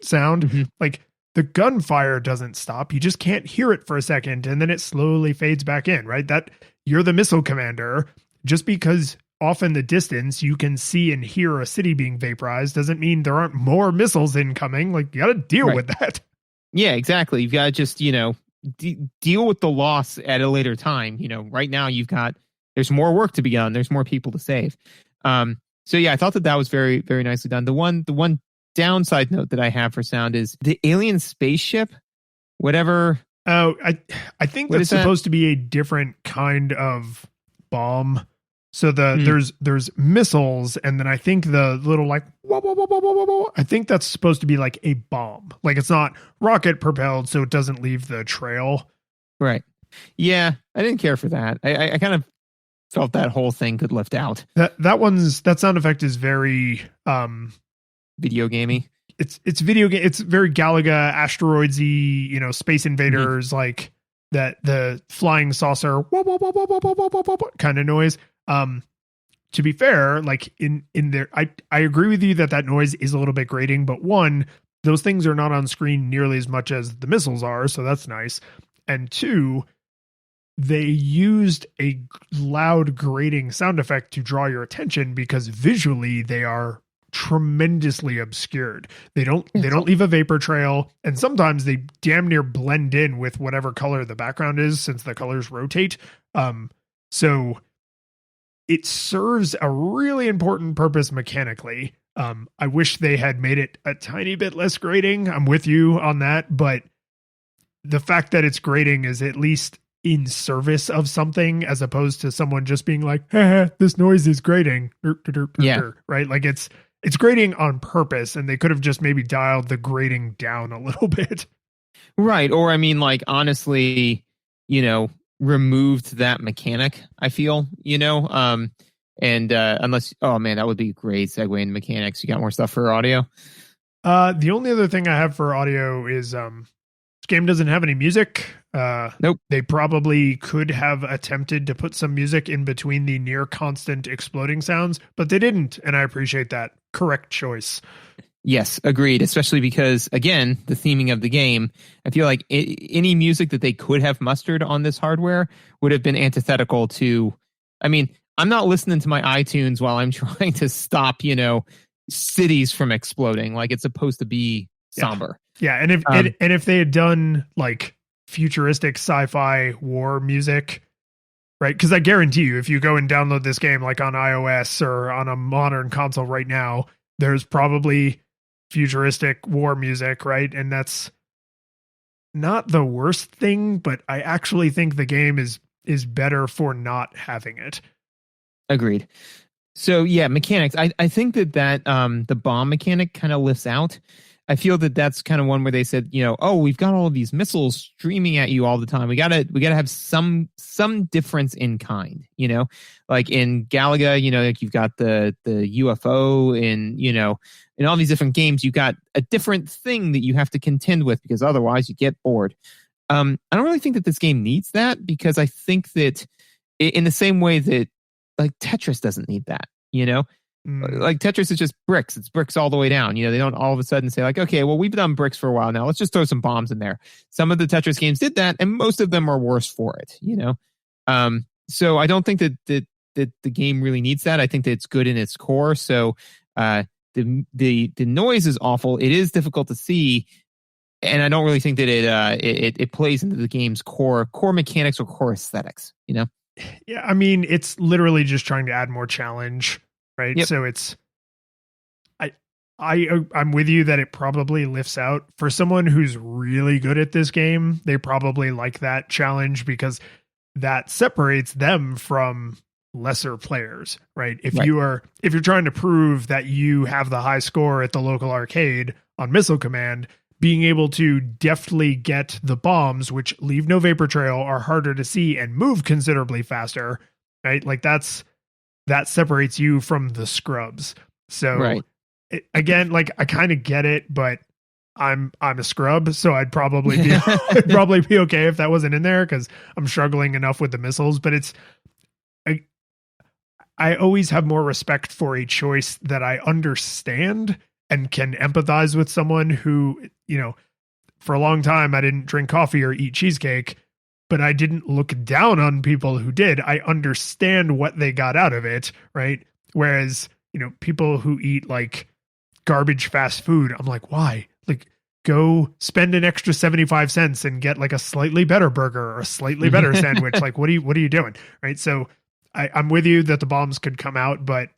[SPEAKER 2] sound, like the gunfire doesn't stop. You just can't hear it for a second. And then it slowly fades back in, right? That you're the missile commander. Just because off in the distance you can see and hear a city being vaporized doesn't mean there aren't more missiles incoming. Like you got to deal with that. Yeah,
[SPEAKER 3] exactly. You've got to just, deal with the loss at a later time. Right now there's more work to be done. There's more people to save. So yeah, I thought that was very, very nicely done. The one downside note that I have for sound is the alien spaceship, whatever.
[SPEAKER 2] Oh, I think that's supposed to be a different kind of bomb. So there's missiles, and then I think the little like wah, wah, wah, wah, wah, wah, wah, I think that's supposed to be like a bomb. Like it's not rocket propelled, so it doesn't leave the trail.
[SPEAKER 3] Right. Yeah, I didn't care for that. I kind of felt that whole thing could lift out.
[SPEAKER 2] That sound effect is very
[SPEAKER 3] video gamey.
[SPEAKER 2] It's video game. It's very Galaga asteroidsy, you know, Space Invaders, like that the flying saucer kind of noise. To be fair, like in there, I agree with you that noise is a little bit grating, but one, those things are not on screen nearly as much as the missiles are, so that's nice. And two, they used a loud grating sound effect to draw your attention because visually they are tremendously obscured. They don't leave a vapor trail, and sometimes they damn near blend in with whatever color the background is since the colors rotate. So it serves a really important purpose mechanically. I wish they had made it a tiny bit less grating. I'm with you on that, but the fact that it's grating is at least in service of something as opposed to someone just being like, this noise is grating.
[SPEAKER 3] Yeah.
[SPEAKER 2] Right? Like it's grating on purpose, and they could have just maybe dialed the grating down a little bit.
[SPEAKER 3] Right. Or I mean, like, honestly, you know, removed that mechanic, I feel, you know, and unless, oh man, that would be a great segue into mechanics. You got more stuff for audio?
[SPEAKER 2] The only other thing I have for audio is this game doesn't have any music.
[SPEAKER 3] Nope.
[SPEAKER 2] They probably could have attempted to put some music in between the near constant exploding sounds, but they didn't, and I appreciate that. Correct choice.
[SPEAKER 3] Yes, agreed. Especially because, again, the theming of the game, I feel like any music that they could have mustered on this hardware would have been antithetical to, I mean, I'm not listening to my iTunes while I'm trying to stop, you know, cities from exploding. Like it's supposed to be somber.
[SPEAKER 2] Yeah. And if they had done like futuristic sci-fi war music, right? Because I guarantee you, if you go and download this game like on iOS or on a modern console right now, there's probably futuristic war music, right? And that's not the worst thing, but I actually think the game is better for not having it.
[SPEAKER 3] Agreed. So yeah, mechanics. I think that the bomb mechanic kind of lifts out. I feel that that's kind of one where they said, you know, oh, we've got all of these missiles streaming at you all the time. We gotta have some difference in kind, you know, like in Galaga, you know, like you've got the UFO and, you know, in all these different games, you got a different thing that you have to contend with because otherwise you get bored. I don't really think that this game needs that because I think that in the same way that like Tetris doesn't need that, you know. Like Tetris is just bricks. It's bricks all the way down. You know, they don't all of a sudden say like, okay, well, we've done bricks for a while now. Let's just throw some bombs in there. Some of the Tetris games did that, and most of them are worse for it, you know? So I don't think that the game really needs that. I think that it's good in its core. So the noise is awful. It is difficult to see. And I don't really think that it plays into the game's core mechanics or core aesthetics, you know?
[SPEAKER 2] Yeah, I mean, it's literally just trying to add more challenge. Right.
[SPEAKER 3] Yep.
[SPEAKER 2] So it's, I'm with you that it probably lifts out for someone who's really good at this game. They probably like that challenge because that separates them from lesser players. Right. If you're trying to prove that you have the high score at the local arcade on Missile Command, being able to deftly get the bombs, which leave no vapor trail, are harder to see and move considerably faster. Right. Like that separates you from the scrubs. So again, like I kind of get it, but I'm a scrub, so I'd probably be okay if that wasn't in there because I'm struggling enough with the missiles. But I always have more respect for a choice that I understand and can empathize with someone who, you know, for a long time I didn't drink coffee or eat cheesecake. But I didn't look down on people who did. I understand what they got out of it, right? Whereas, you know, people who eat like garbage fast food, I'm like, why? Like, go spend an extra 75 cents and get like a slightly better burger or a slightly better sandwich. Like, what are you doing? Right. So I'm with you that the bombs could come out, but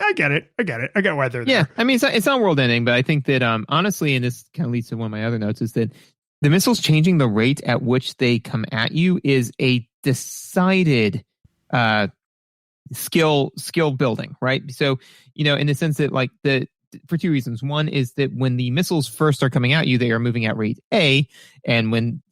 [SPEAKER 2] I get it. I get why they're there.
[SPEAKER 3] Yeah. I mean, it's not world ending, but I think that honestly, and this kind of leads to one of my other notes, is that the missiles changing the rate at which they come at you is a decided skill building, right? So, in the sense that for two reasons. One is that when the missiles first are coming at you, they are moving at rate A, and when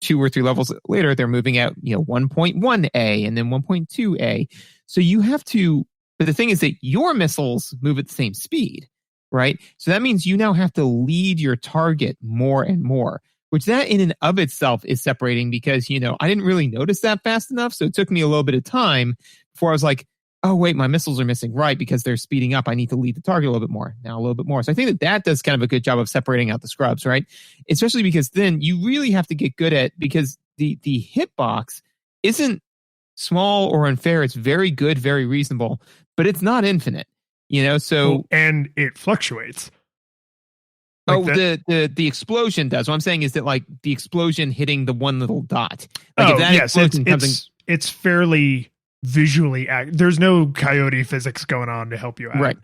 [SPEAKER 3] 2 or 3 levels later, they're moving at 1.1A and then 1.2A. So you have to. But the thing is that your missiles move at the same speed, right? So that means you now have to lead your target more and more, which that in and of itself is separating because I didn't really notice that fast enough. So it took me a little bit of time before I was like, oh, wait, my missiles are missing, right? Because they're speeding up. I need to lead the target a little bit more. Now a little bit more. So I think that does kind of a good job of separating out the scrubs, right? Especially because then you really have to get good at, because the hitbox isn't small or unfair. It's very good, very reasonable, but it's not infinite, so.
[SPEAKER 2] And it fluctuates.
[SPEAKER 3] The explosion does. What I'm saying is that the explosion hitting the one little dot. If that explosion
[SPEAKER 2] it's fairly visually there's no coyote physics going on to help you out.
[SPEAKER 3] Right.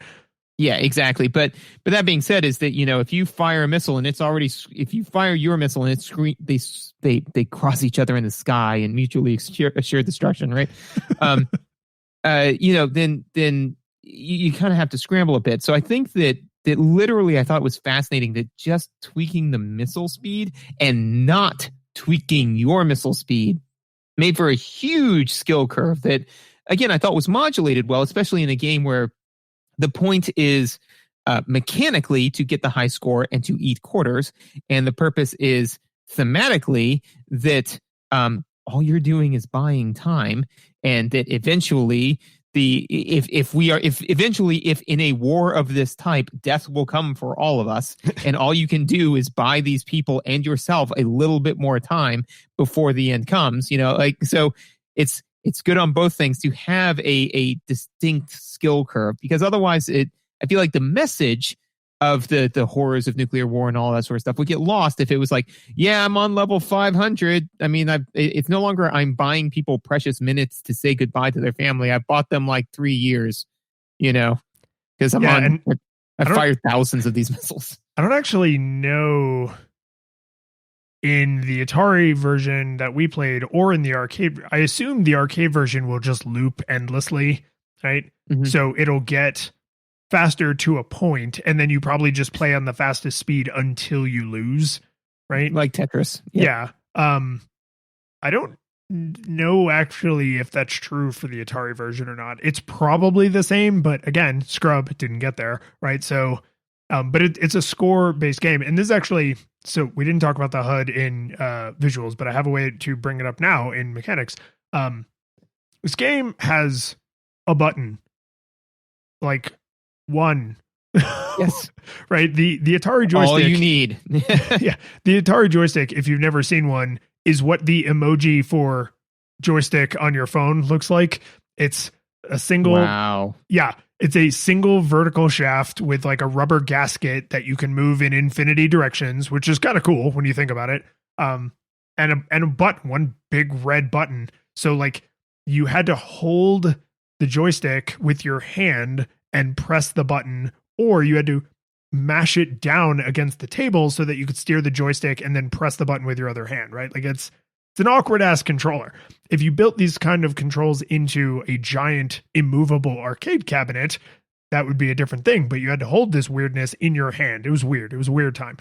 [SPEAKER 3] Yeah, exactly. But that being said, is that if you fire a missile and if you fire your missile and they cross each other in the sky and mutually assure destruction, right? Then you kind of have to scramble a bit. So I think that literally I thought it was fascinating that just tweaking the missile speed and not tweaking your missile speed made for a huge skill curve that, again, I thought was modulated well, especially in a game where the point is mechanically to get the high score and to eat quarters. And the purpose is thematically that all you're doing is buying time, and that eventually if in a war of this type, death will come for all of us, and all you can do is buy these people and yourself a little bit more time before the end comes. So it's good on both things to have a distinct skill curve, because otherwise I feel like the message of the horrors of nuclear war and all that sort of stuff would get lost if it was like, yeah, I'm on level 500. I mean, it's no longer I'm buying people precious minutes to say goodbye to their family. I bought them 3 years, because I fired thousands of these missiles.
[SPEAKER 2] I don't actually know in the Atari version that we played or in the arcade. I assume the arcade version will just loop endlessly, right? Mm-hmm. So it'll get faster to a point, and then you probably just play on the fastest speed until you lose, right?
[SPEAKER 3] Like Tetris.
[SPEAKER 2] Yeah. I don't know actually if that's true for the Atari version or not. It's probably the same, but again, Scrub didn't get there, right? So, but it's a score-based game, and this is actually, so we didn't talk about the HUD in visuals, but I have a way to bring it up now in mechanics. This game has a button, one.
[SPEAKER 3] Yes.
[SPEAKER 2] Right. The Atari joystick.
[SPEAKER 3] All you need.
[SPEAKER 2] Yeah. The Atari joystick, if you've never seen one, is what the emoji for joystick on your phone looks like. It's a single. Wow. Yeah. It's a single vertical shaft with a rubber gasket that you can move in infinity directions, which is kind of cool when you think about it. And a button, one big red button. So you had to hold the joystick with your hand and press the button, or you had to mash it down against the table so that you could steer the joystick and then press the button with your other hand, right? It's an awkward ass controller. If you built these kind of controls into a giant immovable arcade cabinet, that would be a different thing, but you had to hold this weirdness in your hand. It was weird. It was a weird time.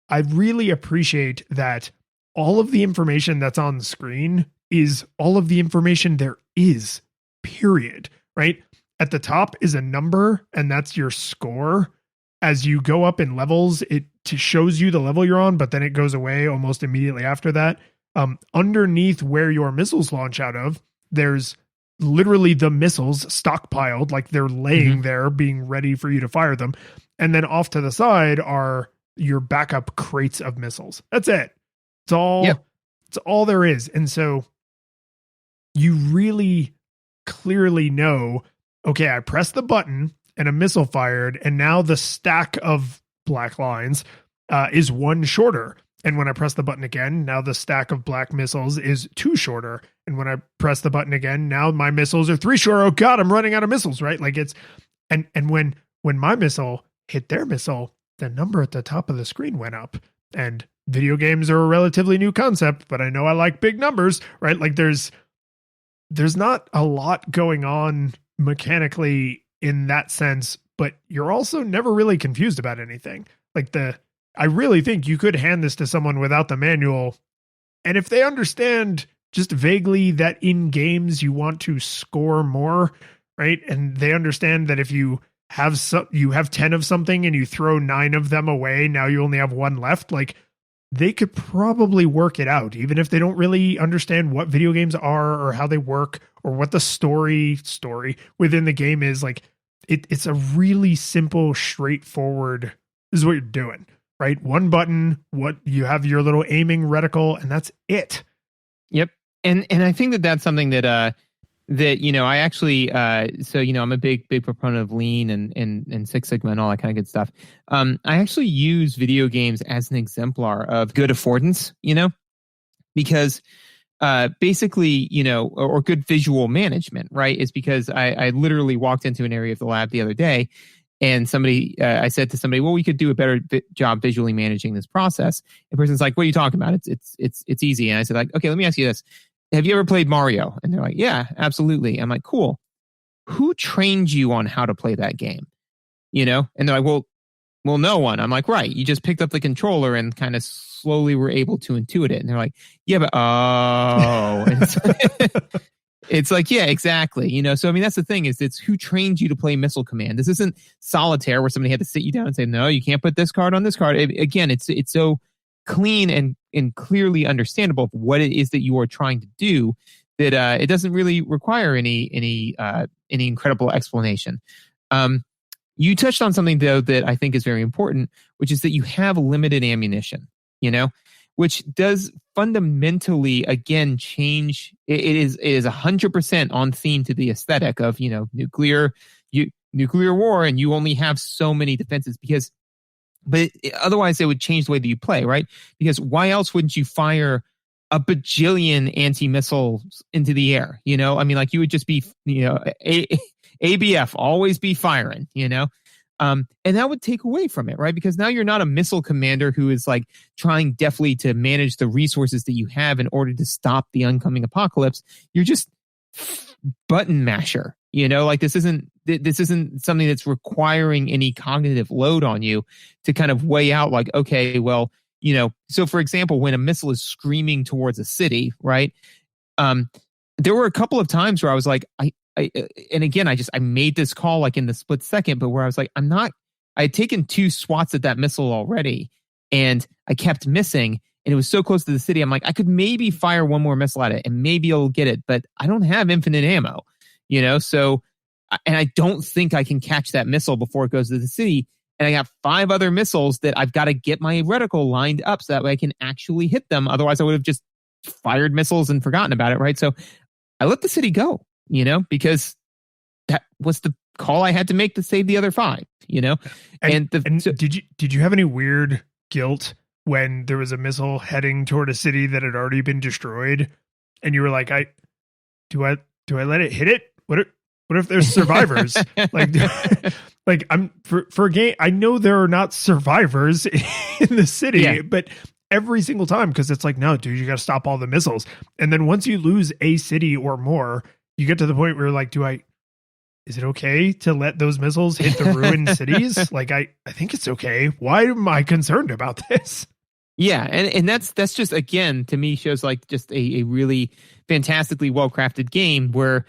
[SPEAKER 2] I really appreciate that all of the information that's on the screen is all of the information there is, period, right? At the top is a number, and that's your score. As you go up in levels, it shows you the level you're on, but then it goes away almost immediately after that. Underneath where your missiles launch out of, there's literally the missiles stockpiled, they're laying there being ready for you to fire them. And then off to the side are your backup crates of missiles. That's it. It's all there is. And so you really clearly know, okay, I pressed the button and a missile fired, and now the stack of black lines is one shorter. And when I press the button again, now the stack of black missiles is 2 shorter. And when I press the button again, now my missiles are 3 shorter. Oh God, I'm running out of missiles, right? And when my missile hit their missile, the number at the top of the screen went up. And video games are a relatively new concept, but I know I like big numbers, right? there's not a lot going on mechanically in that sense, but you're also never really confused about anything. Like I really think you could hand this to someone without the manual, and if they understand just vaguely that in games you want to score more, right? And they understand that if you have 10 of something and you throw 9 of them away, now you only have 1 left. Like, they could probably work it out, even if they don't really understand what video games are or how they work or what the story within the game is. Like, it's a really simple, straightforward, this is what you're doing, right? One button, what you have your little aiming reticle, and that's it.
[SPEAKER 3] Yep. And I think that's something that I actually so I'm a big proponent of Lean and Six Sigma and all that kind of good stuff. I actually use video games as an exemplar of good affordance, because basically, or good visual management, right? Is because I literally walked into an area of the lab the other day, and I said to somebody, well, we could do a better job visually managing this process. The person's like, what are you talking about? It's easy. And I said, like, okay, let me ask you this. Have you ever played Mario? And they're like, yeah, absolutely. I'm like, cool. Who trained you on how to play that game? And they're like, well, no one. I'm like, right. You just picked up the controller and kind of slowly were able to intuit it. And they're like, yeah, but it's like, yeah, exactly. So, I mean, that's the thing is it's who trained you to play Missile Command. This isn't Solitaire where somebody had to sit you down and say, no, you can't put this card on this card. Again, it's so clean and clearly understandable of what it is that you are trying to do that it doesn't really require any incredible explanation. You touched on something though that I think is very important, which is that you have limited ammunition, which does fundamentally again change. It is 100% on theme to the aesthetic of nuclear war, and you only have so many defenses but otherwise it would change the way that you play, right? Because why else wouldn't you fire a bajillion anti-missiles into the air? I mean, like you would just be, ABF, always be firing, and that would take away from it, right? Because now you're not a missile commander who is like trying deftly to manage the resources that you have in order to stop the oncoming apocalypse. You're just button masher, like this isn't something that's requiring any cognitive load on you to kind of weigh out like, okay, well, so for example, when a missile is screaming towards a city, right? There were a couple of times where I was like, and again, I made this call like in the split second, but where I was like, I had taken 2 swats at that missile already and I kept missing. And it was so close to the city. I'm like, I could maybe fire one more missile at it and maybe it'll get it, but I don't have infinite ammo, so, and I don't think I can catch that missile before it goes to the city. And I got 5 other missiles that I've got to get my reticle lined up so that way I can actually hit them. Otherwise I would have just fired missiles and forgotten about it. Right. So I let the city go, because that was the call I had to make to save the other 5,
[SPEAKER 2] And did you have any weird guilt when there was a missile heading toward a city that had already been destroyed, and you were like, do I let it hit it? What if there's survivors? like I'm for a game, I know there are not survivors in the city, but every single time, because it's like, no, dude, you got to stop all the missiles. And then once you lose a city or more, you get to the point where you're like, is it okay to let those missiles hit the ruined cities? Like, I think it's okay. Why am I concerned about this?
[SPEAKER 3] Yeah, and that's just, again, to me shows like just a really fantastically well-crafted game where,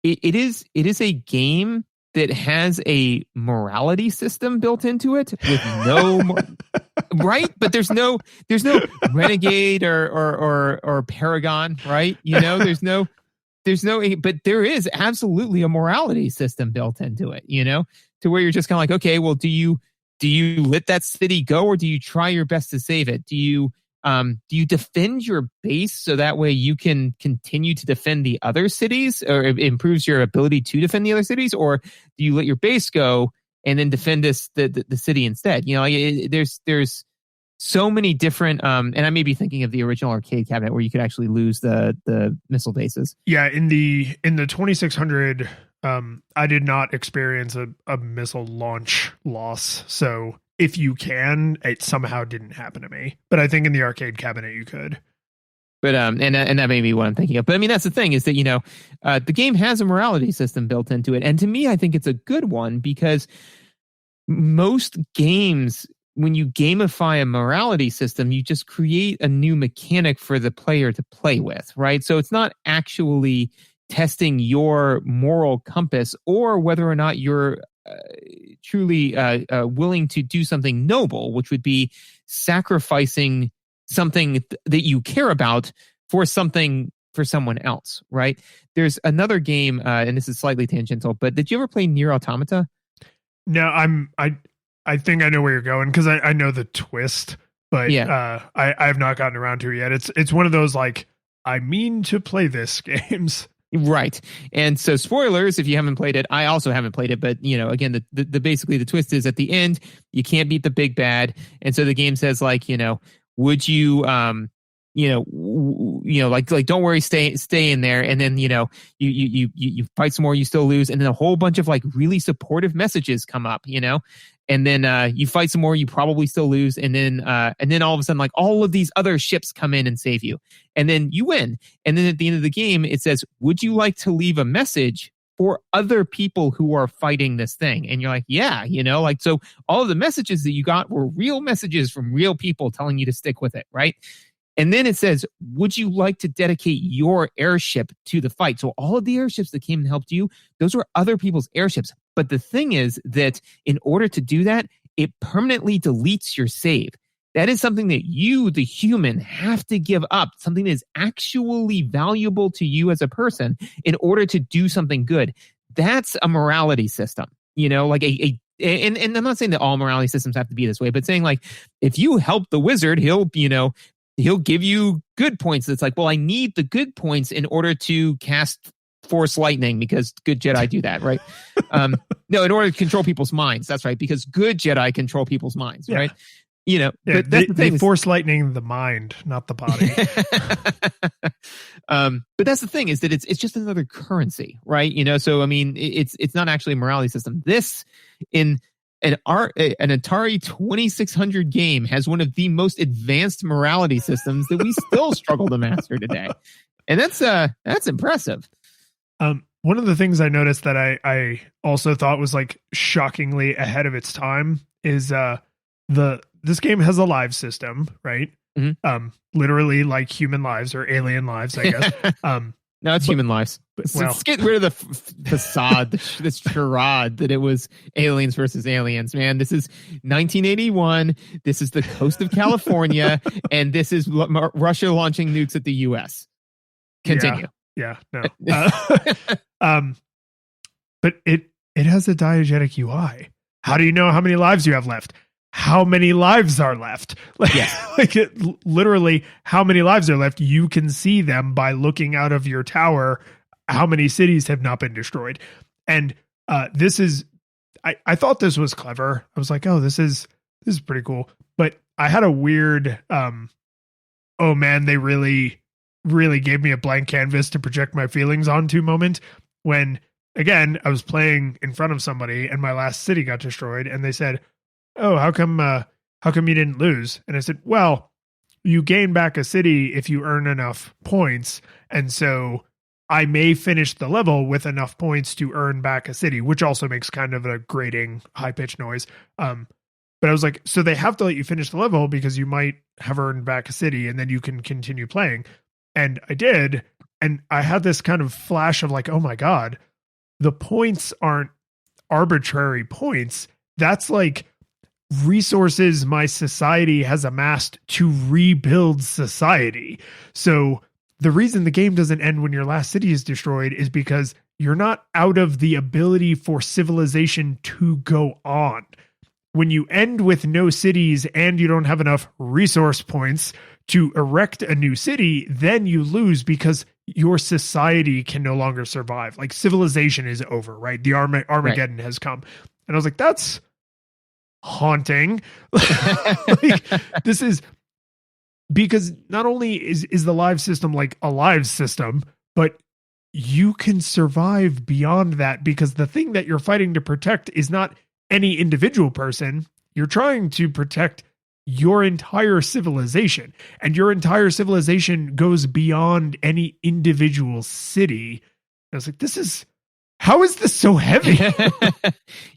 [SPEAKER 3] it is a game that has a morality system built into it with no right, but there's no renegade or paragon, right? There's no, but there is absolutely a morality system built into it, to where you're just kind of like, okay, well, do you let that city go, or do you try your best to save it? Do you defend your base so that way you can continue to defend the other cities, or it improves your ability to defend the other cities, or do you let your base go and then defend the city instead? There's so many different, and I may be thinking of the original arcade cabinet where you could actually lose the missile bases.
[SPEAKER 2] Yeah, in the 2600, I did not experience a missile launch loss. So if you can, it somehow didn't happen to me. But I think in the arcade cabinet you could.
[SPEAKER 3] But and that may be what I'm thinking of. But I mean, that's the thing is that the game has a morality system built into it, and to me, I think it's a good one because most games, when you gamify a morality system, you just create a new mechanic for the player to play with, right? So it's not actually testing your moral compass or whether or not you're truly willing to do something noble, which would be sacrificing something that you care about for something for someone else, right? There's another game, and this is slightly tangential, but did you ever play Nier Automata?
[SPEAKER 2] No, I think I know where you're going because I know the twist, but I have not gotten around to it yet. It's one of those like I mean to play this games.
[SPEAKER 3] Right. And so spoilers, if you haven't played it, I also haven't played it, but again, the basically the twist is at the end, you can't beat the big bad. And so the game says like, would you, like don't worry, stay in there. And then, you fight some more, you still lose. And then a whole bunch of like really supportive messages come up, and then you fight some more, you probably still lose. And then all of a sudden, like all of these other ships come in and save you. And then you win. And then at the end of the game, it says, would you like to leave a message for other people who are fighting this thing? And you're like, yeah, so all of the messages that you got were real messages from real people telling you to stick with it, right? And then it says, would you like to dedicate your airship to the fight? So all of the airships that came and helped you, those were other people's airships. But the thing is that in order to do that, it permanently deletes your save. That is something that you, the human, have to give up, something that is actually valuable to you as a person in order to do something good. That's a morality system, like and I'm not saying that all morality systems have to be this way, but saying like, if you help the wizard, he'll give you good points. It's like, well, I need the good points in order to cast Force Lightning because good Jedi do that, right? No, in order to control people's minds. That's right, because good Jedi control people's minds, right? But that's the thing.
[SPEAKER 2] They Force Lightning the mind, not the body.
[SPEAKER 3] But that's the thing is that it's just another currency, right? So I mean, it's not actually a morality system. This in an Atari 2600 game has one of the most advanced morality systems that we still struggle to master today, and that's impressive.
[SPEAKER 2] One of the things I noticed that I also thought was like shockingly ahead of its time is this game has a live system, right?
[SPEAKER 3] Mm-hmm.
[SPEAKER 2] Literally like human lives or alien lives, I guess.
[SPEAKER 3] No, it's human lives. Let's get rid of the facade, this charade that it was aliens versus aliens, man. This is 1981. This is the coast of California, and this is Russia launching nukes at the U.S. Continue.
[SPEAKER 2] Yeah, no. But it has a diegetic UI. How do you know how many lives you have left? How many lives are left? Literally, how many lives are left? You can see them by looking out of your tower. How many cities have not been destroyed? And this is, I thought this was clever. I was like, oh, this is pretty cool. But I had a weird, oh man, they really gave me a blank canvas to project my feelings onto moment when, again, I was playing in front of somebody and my last city got destroyed, and they said, oh, how come you didn't lose? And I said, well, you gain back a city if you earn enough points. And so I may finish the level with enough points to earn back a city, which also makes kind of a grating, high-pitched noise. But I was like, so they have to let you finish the level because you might have earned back a city and then you can continue playing. And I did. And I had this kind of flash of like, oh my God, the points aren't arbitrary points. That's like resources my society has amassed to rebuild society. So the reason the game doesn't end when your last city is destroyed is because you're not out of the ability for civilization to go on. When you end with no cities and you don't have enough resource points to erect a new city, then you lose because your society can no longer survive. Like civilization is over, right? The Armageddon has come. And I was like, that's haunting. Like, this is because not only is the live system like a live system, but you can survive beyond that because the thing that you're fighting to protect is not any individual person. You're trying to protect your entire civilization, and your entire civilization goes beyond any individual city. I was like, how is this so heavy?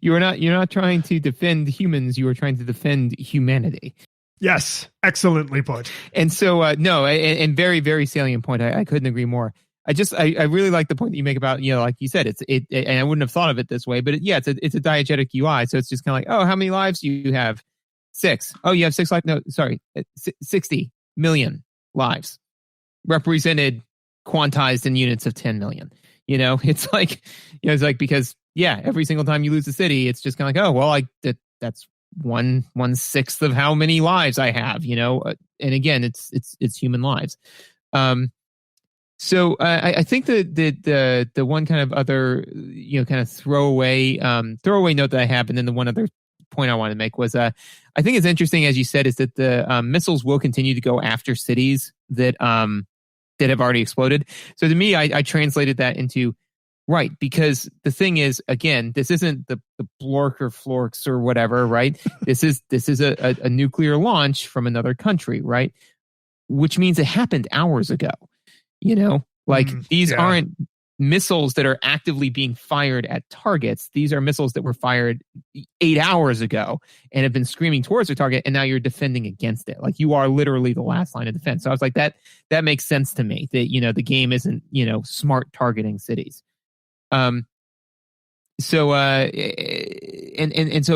[SPEAKER 3] You're not trying to defend humans. You are trying to defend humanity.
[SPEAKER 2] Yes, excellently put.
[SPEAKER 3] And so, no, and very, very salient point. I couldn't agree more. I really like the point that you make about, like you said, and I wouldn't have thought of it this way, but it's a diegetic UI. So it's just kind of like, oh, how many lives do you have? 6. Oh, you have 6 lives? No, sorry, 60 million lives represented, quantized in units of 10 million. It's like, it's like, because every single time you lose a city, it's just kind of like, oh, well, that's 1/6 of how many lives I have, and again, it's human lives. So I think the one kind of other, kind of throwaway note that I have, and then the one other point I want to make was, I think it's interesting, as you said, is that the missiles will continue to go after cities that have already exploded. So to me, I translated that into, right, because the thing is, again, this isn't the Blork or Florks or whatever, right? This is a nuclear launch from another country, right? Which means it happened hours ago. These aren't missiles that are actively being fired at targets. These are missiles that were fired 8 hours ago and have been screaming towards their target, and now you're defending against it. Like, you are literally the last line of defense. So I was like, that makes sense to me, that the game isn't smart targeting cities. So so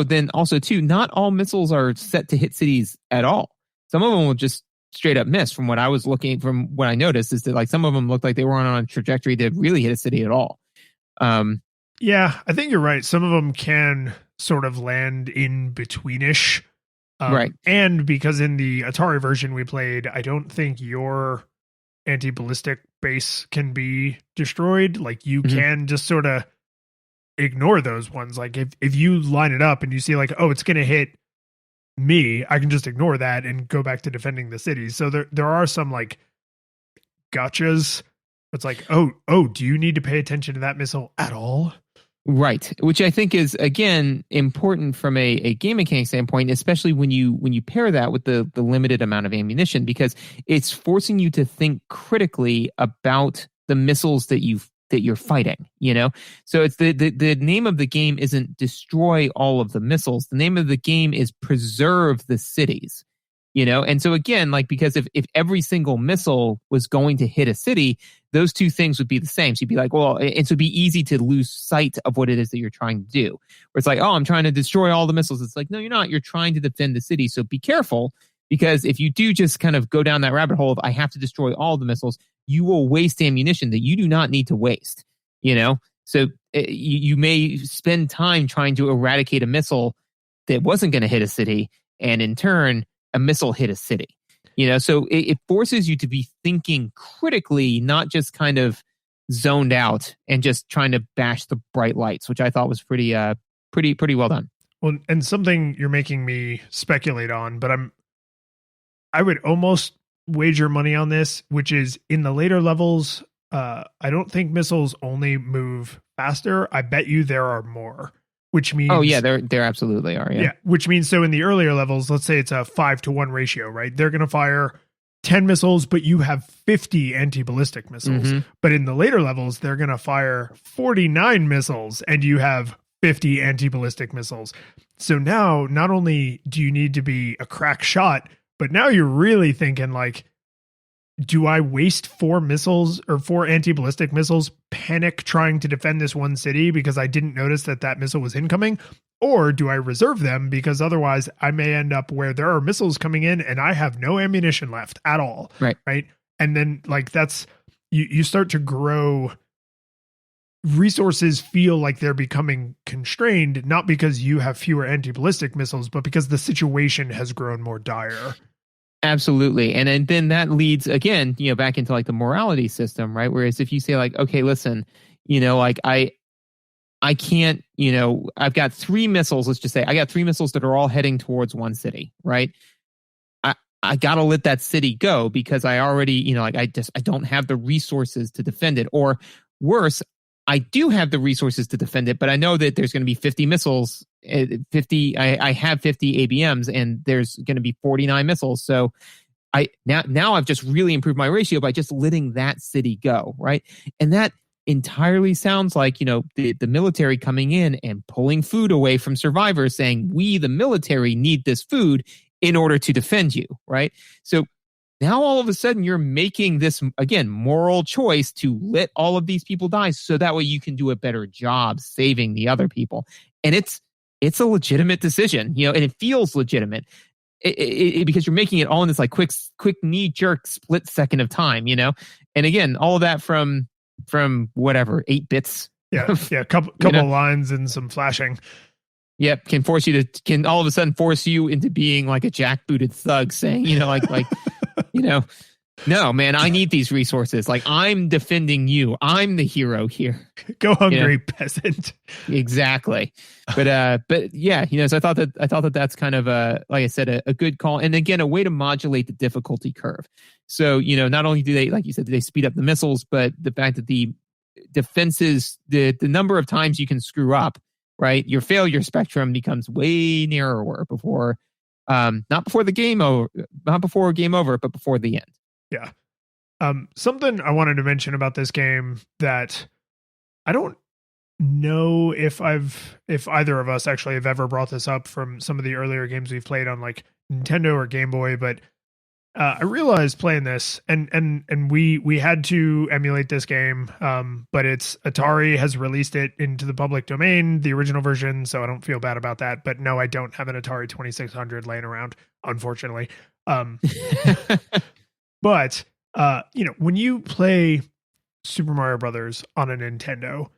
[SPEAKER 3] then also too, not all missiles are set to hit cities at all. Some of them will just straight up miss. From what I noticed, is that, like, some of them looked like they weren't on a trajectory to really hit a city at all.
[SPEAKER 2] Yeah, I think you're right. Some of them can sort of land in betweenish.
[SPEAKER 3] Right.
[SPEAKER 2] And because in the Atari version we played, I don't think your anti-ballistic base can be destroyed. Like, you can just sort of ignore those ones. Like, if you line it up and you see, like, oh, it's going to hit me, I can just ignore that and go back to defending the city. So there are some, like, gotchas. It's like, oh, do you need to pay attention to that missile at all?
[SPEAKER 3] Right, which I think is, again, important from a game mechanic standpoint, especially when you pair that with the limited amount of ammunition, because it's forcing you to think critically about the missiles that you're fighting. So it's the name of the game isn't destroy all of the missiles. The name of the game is preserve the cities. And so again, like, because if every single missile was going to hit a city, those two things would be the same. So you'd be like, well, it would be easy to lose sight of what it is that you're trying to do. Where it's like, oh, I'm trying to destroy all the missiles. It's like, no, you're not. You're trying to defend the city. So be careful, because if you do just kind of go down that rabbit hole of, I have to destroy all the missiles, you will waste ammunition that you do not need to waste. So you may spend time trying to eradicate a missile that wasn't going to hit a city, and in turn, a missile hit a city. So it forces you to be thinking critically, not just kind of zoned out and just trying to bash the bright lights, which I thought was pretty well done.
[SPEAKER 2] Well, and something you're making me speculate on, but I would almost wager money on this, which is, in the later levels, I don't think missiles only move faster. I bet you there are more, which means...
[SPEAKER 3] Oh, yeah, there absolutely are.
[SPEAKER 2] Yeah, which means, so in the earlier levels, let's say it's a 5-to-1 ratio, right? They're going to fire 10 missiles, but you have 50 anti-ballistic missiles. But in the later levels, they're going to fire 49 missiles, and you have 50 anti-ballistic missiles. So now, not only do you need to be a crack shot, but now you're really thinking, like, do I waste 4 missiles or 4 anti-ballistic missiles, panic trying to defend this one city because I didn't notice that missile was incoming? Or do I reserve them, because otherwise I may end up where there are missiles coming in and I have no ammunition left at all. Right. And then, like, that's, you start to grow. Resources feel like they're becoming constrained, not because you have fewer anti-ballistic missiles, but because the situation has grown more dire.
[SPEAKER 3] Absolutely. And then that leads, again, back into, like, the morality system, right? Whereas if you say, like, okay, listen, like, I can't, I've got 3 missiles. Let's just say I got 3 missiles that are all heading towards one city, right? I got to let that city go because I already, I don't have the resources to defend it. Or worse, I do have the resources to defend it, but I know that there's going to be 50 missiles 50. I have 50 ABMs, and there's going to be 49 missiles. So now I've just really improved my ratio by just letting that city go, right? And that entirely sounds like, the military coming in and pulling food away from survivors, saying, we, the military, need this food in order to defend you, right? So now all of a sudden you're making this, again, moral choice to let all of these people die so that way you can do a better job saving the other people. And it's a legitimate decision, and it feels legitimate because you're making it all in this like quick knee jerk split second of time, And again, all of that from whatever, 8 bits.
[SPEAKER 2] Yeah. Couple lines and some flashing.
[SPEAKER 3] Yep. Can all of a sudden force you into being like a jackbooted thug saying, no, man, I need these resources. Like, I'm defending you. I'm the hero here.
[SPEAKER 2] Go hungry, peasant.
[SPEAKER 3] Exactly. But yeah, so I thought that that's kind of like I said, a good call. And again, a way to modulate the difficulty curve. So, not only do they, like you said, do they speed up the missiles, but the fact that the defenses, the number of times you can screw up, right? Your failure spectrum becomes way narrower before, not before game over, but before the end.
[SPEAKER 2] Yeah. Something I wanted to mention about this game that I don't know if either of us actually have ever brought this up from some of the earlier games we've played on like Nintendo or Game Boy, but I realized playing this and we had to emulate this game, but Atari has released it into the public domain, the original version, so I don't feel bad about that. But no, I don't have an Atari 2600 laying around, unfortunately. But when you play Super Mario Brothers on a Nintendo,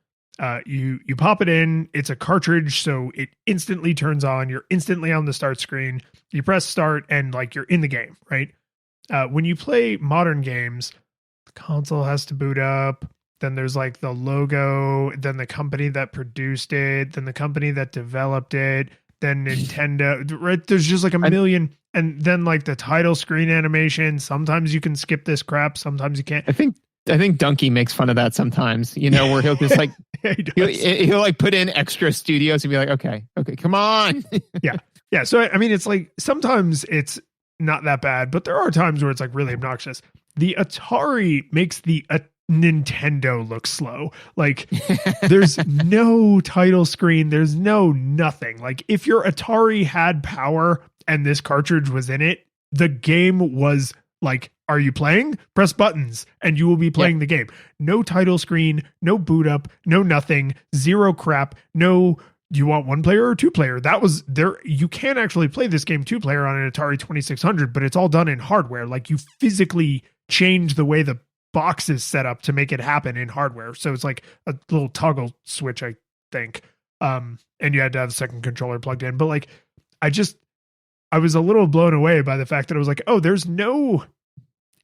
[SPEAKER 2] you pop it in, it's a cartridge, so it instantly turns on, you're instantly on the start screen, you press start and like you're in the game, right? When you play modern games, the console has to boot up, then there's like the logo, then the company that produced it, then the company that developed it, then Nintendo, right? There's just like a million, and then like the title screen animation. Sometimes you can skip this crap, sometimes you can't.
[SPEAKER 3] I think Donkey makes fun of that sometimes, where he'll just like, he'll like put in extra studios and be like, okay, come on. Yeah.
[SPEAKER 2] So, I mean, it's like, sometimes it's not that bad, but there are times where it's like really obnoxious. The Atari makes the Nintendo look slow. Like, there's no title screen, there's no nothing. Like, if your Atari had power and this cartridge was in it, the game was like, are you playing? Press buttons and you will be playing the game. No title screen, no boot up, no nothing, zero crap, no, do you want 1 player or 2 player? That was there. You can actually play this game 2 player on an Atari 2600, but it's all done in hardware. Like, you physically change the way the box is set up to make it happen in hardware. So it's like a little toggle switch, I think. And you had to have a second controller plugged in. But like, I was a little blown away by the fact that I was like, oh, there's no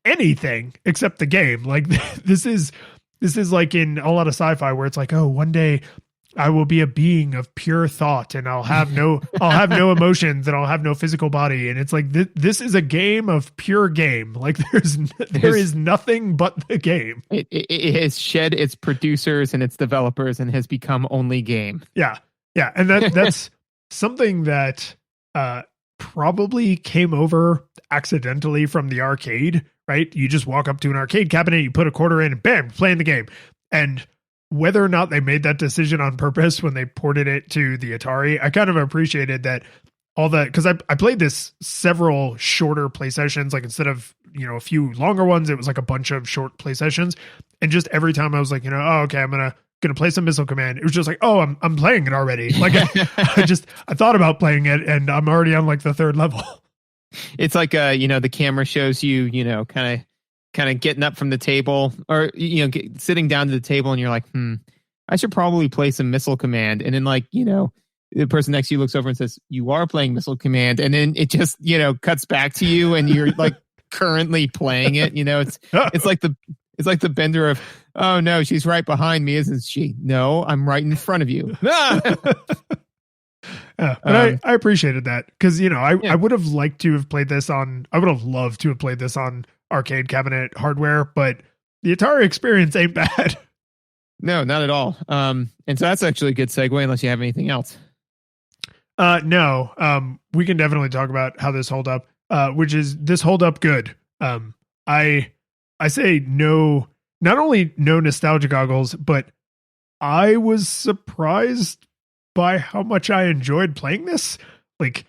[SPEAKER 2] anything except the game. Like, this is like in a lot of sci-fi where it's like, oh, one day I will be a being of pure thought and I'll have no emotions and I'll have no physical body. And it's like, this is a game of pure game. Like, there is nothing but the game.
[SPEAKER 3] It has shed its producers and its developers and has become only game.
[SPEAKER 2] Yeah. Yeah. And that's something that, probably came over accidentally from the arcade, right? You just walk up to an arcade cabinet, you put a quarter in and bam, playing the game. And whether or not they made that decision on purpose when they ported it to the Atari, I kind of appreciated that all that, because I played this several shorter play sessions, like instead of, a few longer ones, it was like a bunch of short play sessions. And just every time I was like, oh, okay, I'm gonna play some Missile Command. It was just like, oh, I'm playing it already. Like, I thought about playing it and I'm already on like the 3rd level.
[SPEAKER 3] It's like, the camera shows you, kind of getting up from the table or, sitting down to the table and you're like, I should probably play some Missile Command. And then like, the person next to you looks over and says, you are playing Missile Command. And then it just, cuts back to you and you're like currently playing it. It's like the Bender of, oh no, she's right behind me, isn't she? No, I'm right in front of you.
[SPEAKER 2] But I appreciated that because, I would have liked to have played this on, I would have loved to have played this on arcade cabinet hardware, but the Atari experience ain't bad.
[SPEAKER 3] No, not at all. And so that's actually a good segue unless you have anything else.
[SPEAKER 2] No. We can definitely talk about how this hold up, which is this hold up good. I say no, not only no nostalgia goggles, but I was surprised by how much I enjoyed playing this. Like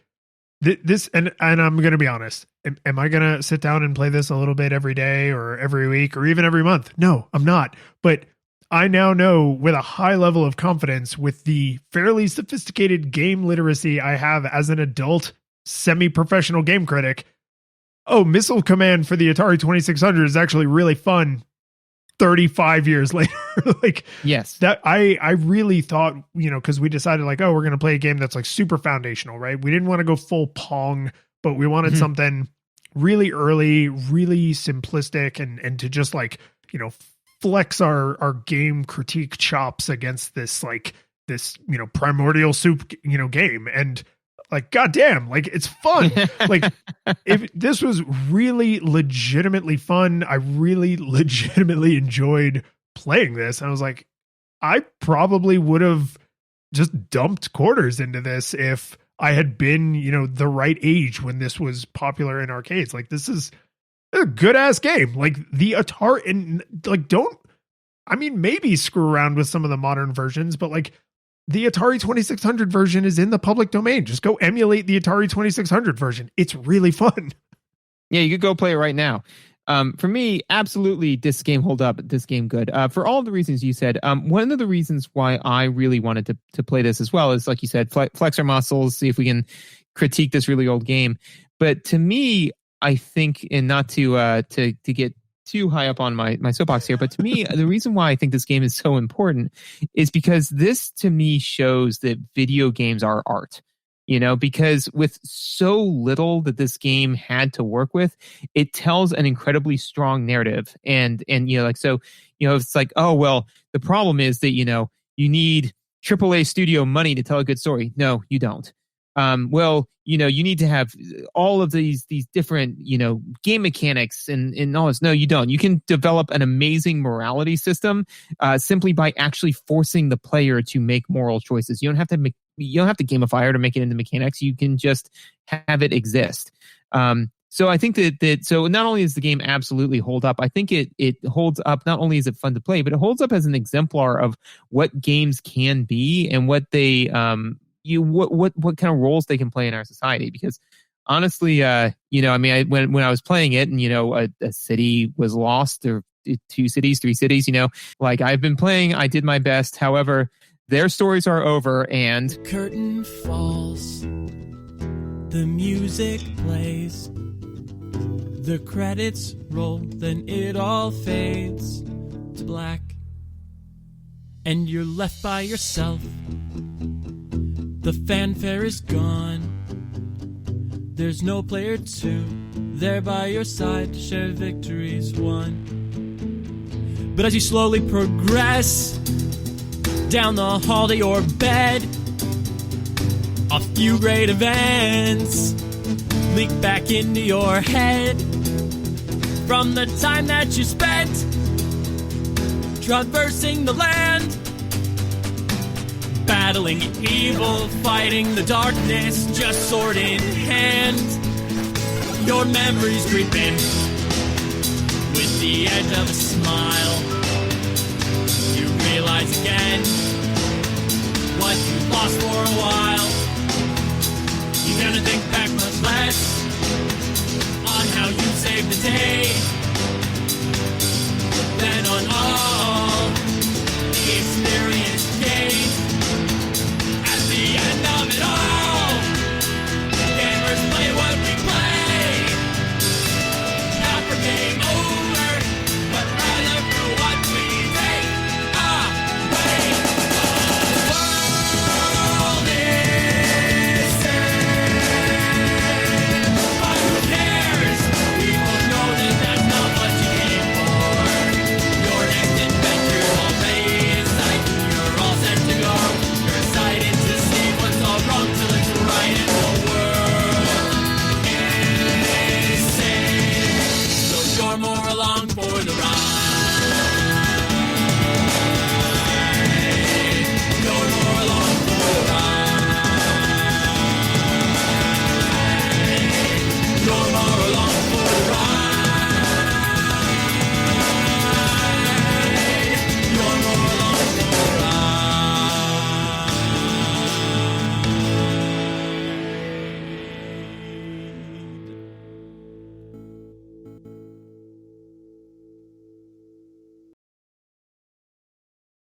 [SPEAKER 2] this, and I'm going to be honest. Am I going to sit down and play this a little bit every day or every week or even every month? No, I'm not. But I now know with a high level of confidence, with the fairly sophisticated game literacy I have as an adult semi-professional game critic, Missile Command for the Atari 2600 is actually really fun 35 years later. Like,
[SPEAKER 3] yes,
[SPEAKER 2] that I really thought, because we decided like, we're going to play a game that's like super foundational, right? We didn't want to go full Pong, but we wanted something really early, really simplistic, and to just like, flex our game critique chops against this primordial soup, game. And like, goddamn, like it's fun. Like if this was really legitimately fun, I really legitimately enjoyed playing this. I was like, I probably would have just dumped quarters into this if I had been, the right age when this was popular in arcades. Like this is a good ass game. Like the Atari, and like, maybe screw around with some of the modern versions, but like the Atari 2600 version is in the public domain. Just go emulate the Atari 2600 version. It's really fun.
[SPEAKER 3] Yeah, you could go play it right now. For me, absolutely, this game hold up, this game good. For all the reasons you said, one of the reasons why I really wanted to play this as well is, like you said, flex our muscles, see if we can critique this really old game. But to me, I think, and not to get too high up on my soapbox here, but to me, the reason why I think this game is so important is because this, to me, shows that video games are art. Because with so little that this game had to work with, it tells an incredibly strong narrative. And it's like, the problem is that, you need AAA studio money to tell a good story. No, you don't. You need to have all of these different, game mechanics and all this. No, you don't. You can develop an amazing morality system simply by actually forcing the player to make moral choices. You don't have to gamify it to make it into mechanics. You can just have it exist. So I think so not only does the game absolutely hold up, I think it holds up. Not only is it fun to play, but it holds up as an exemplar of what games can be and what they what kind of roles they can play in our society. Because honestly, when I was playing it and a city was lost, or 2 cities, 3 cities, like I've been playing, I did my best. However, their stories are over, and
[SPEAKER 1] the curtain falls, the music plays, the credits roll, then it all fades to black, and you're left by yourself. The fanfare is gone. There's no player 2 there by your side to share victories won. But as you slowly progress down the hall to your bed, a few great events leak back into your head from the time that you spent traversing the land, battling evil, fighting the darkness, just sword in hand. Your memories creep in with the edge of a smile. You realize again what you lost for a while. You're gonna think back much less on how you saved the day than on all the experience gained.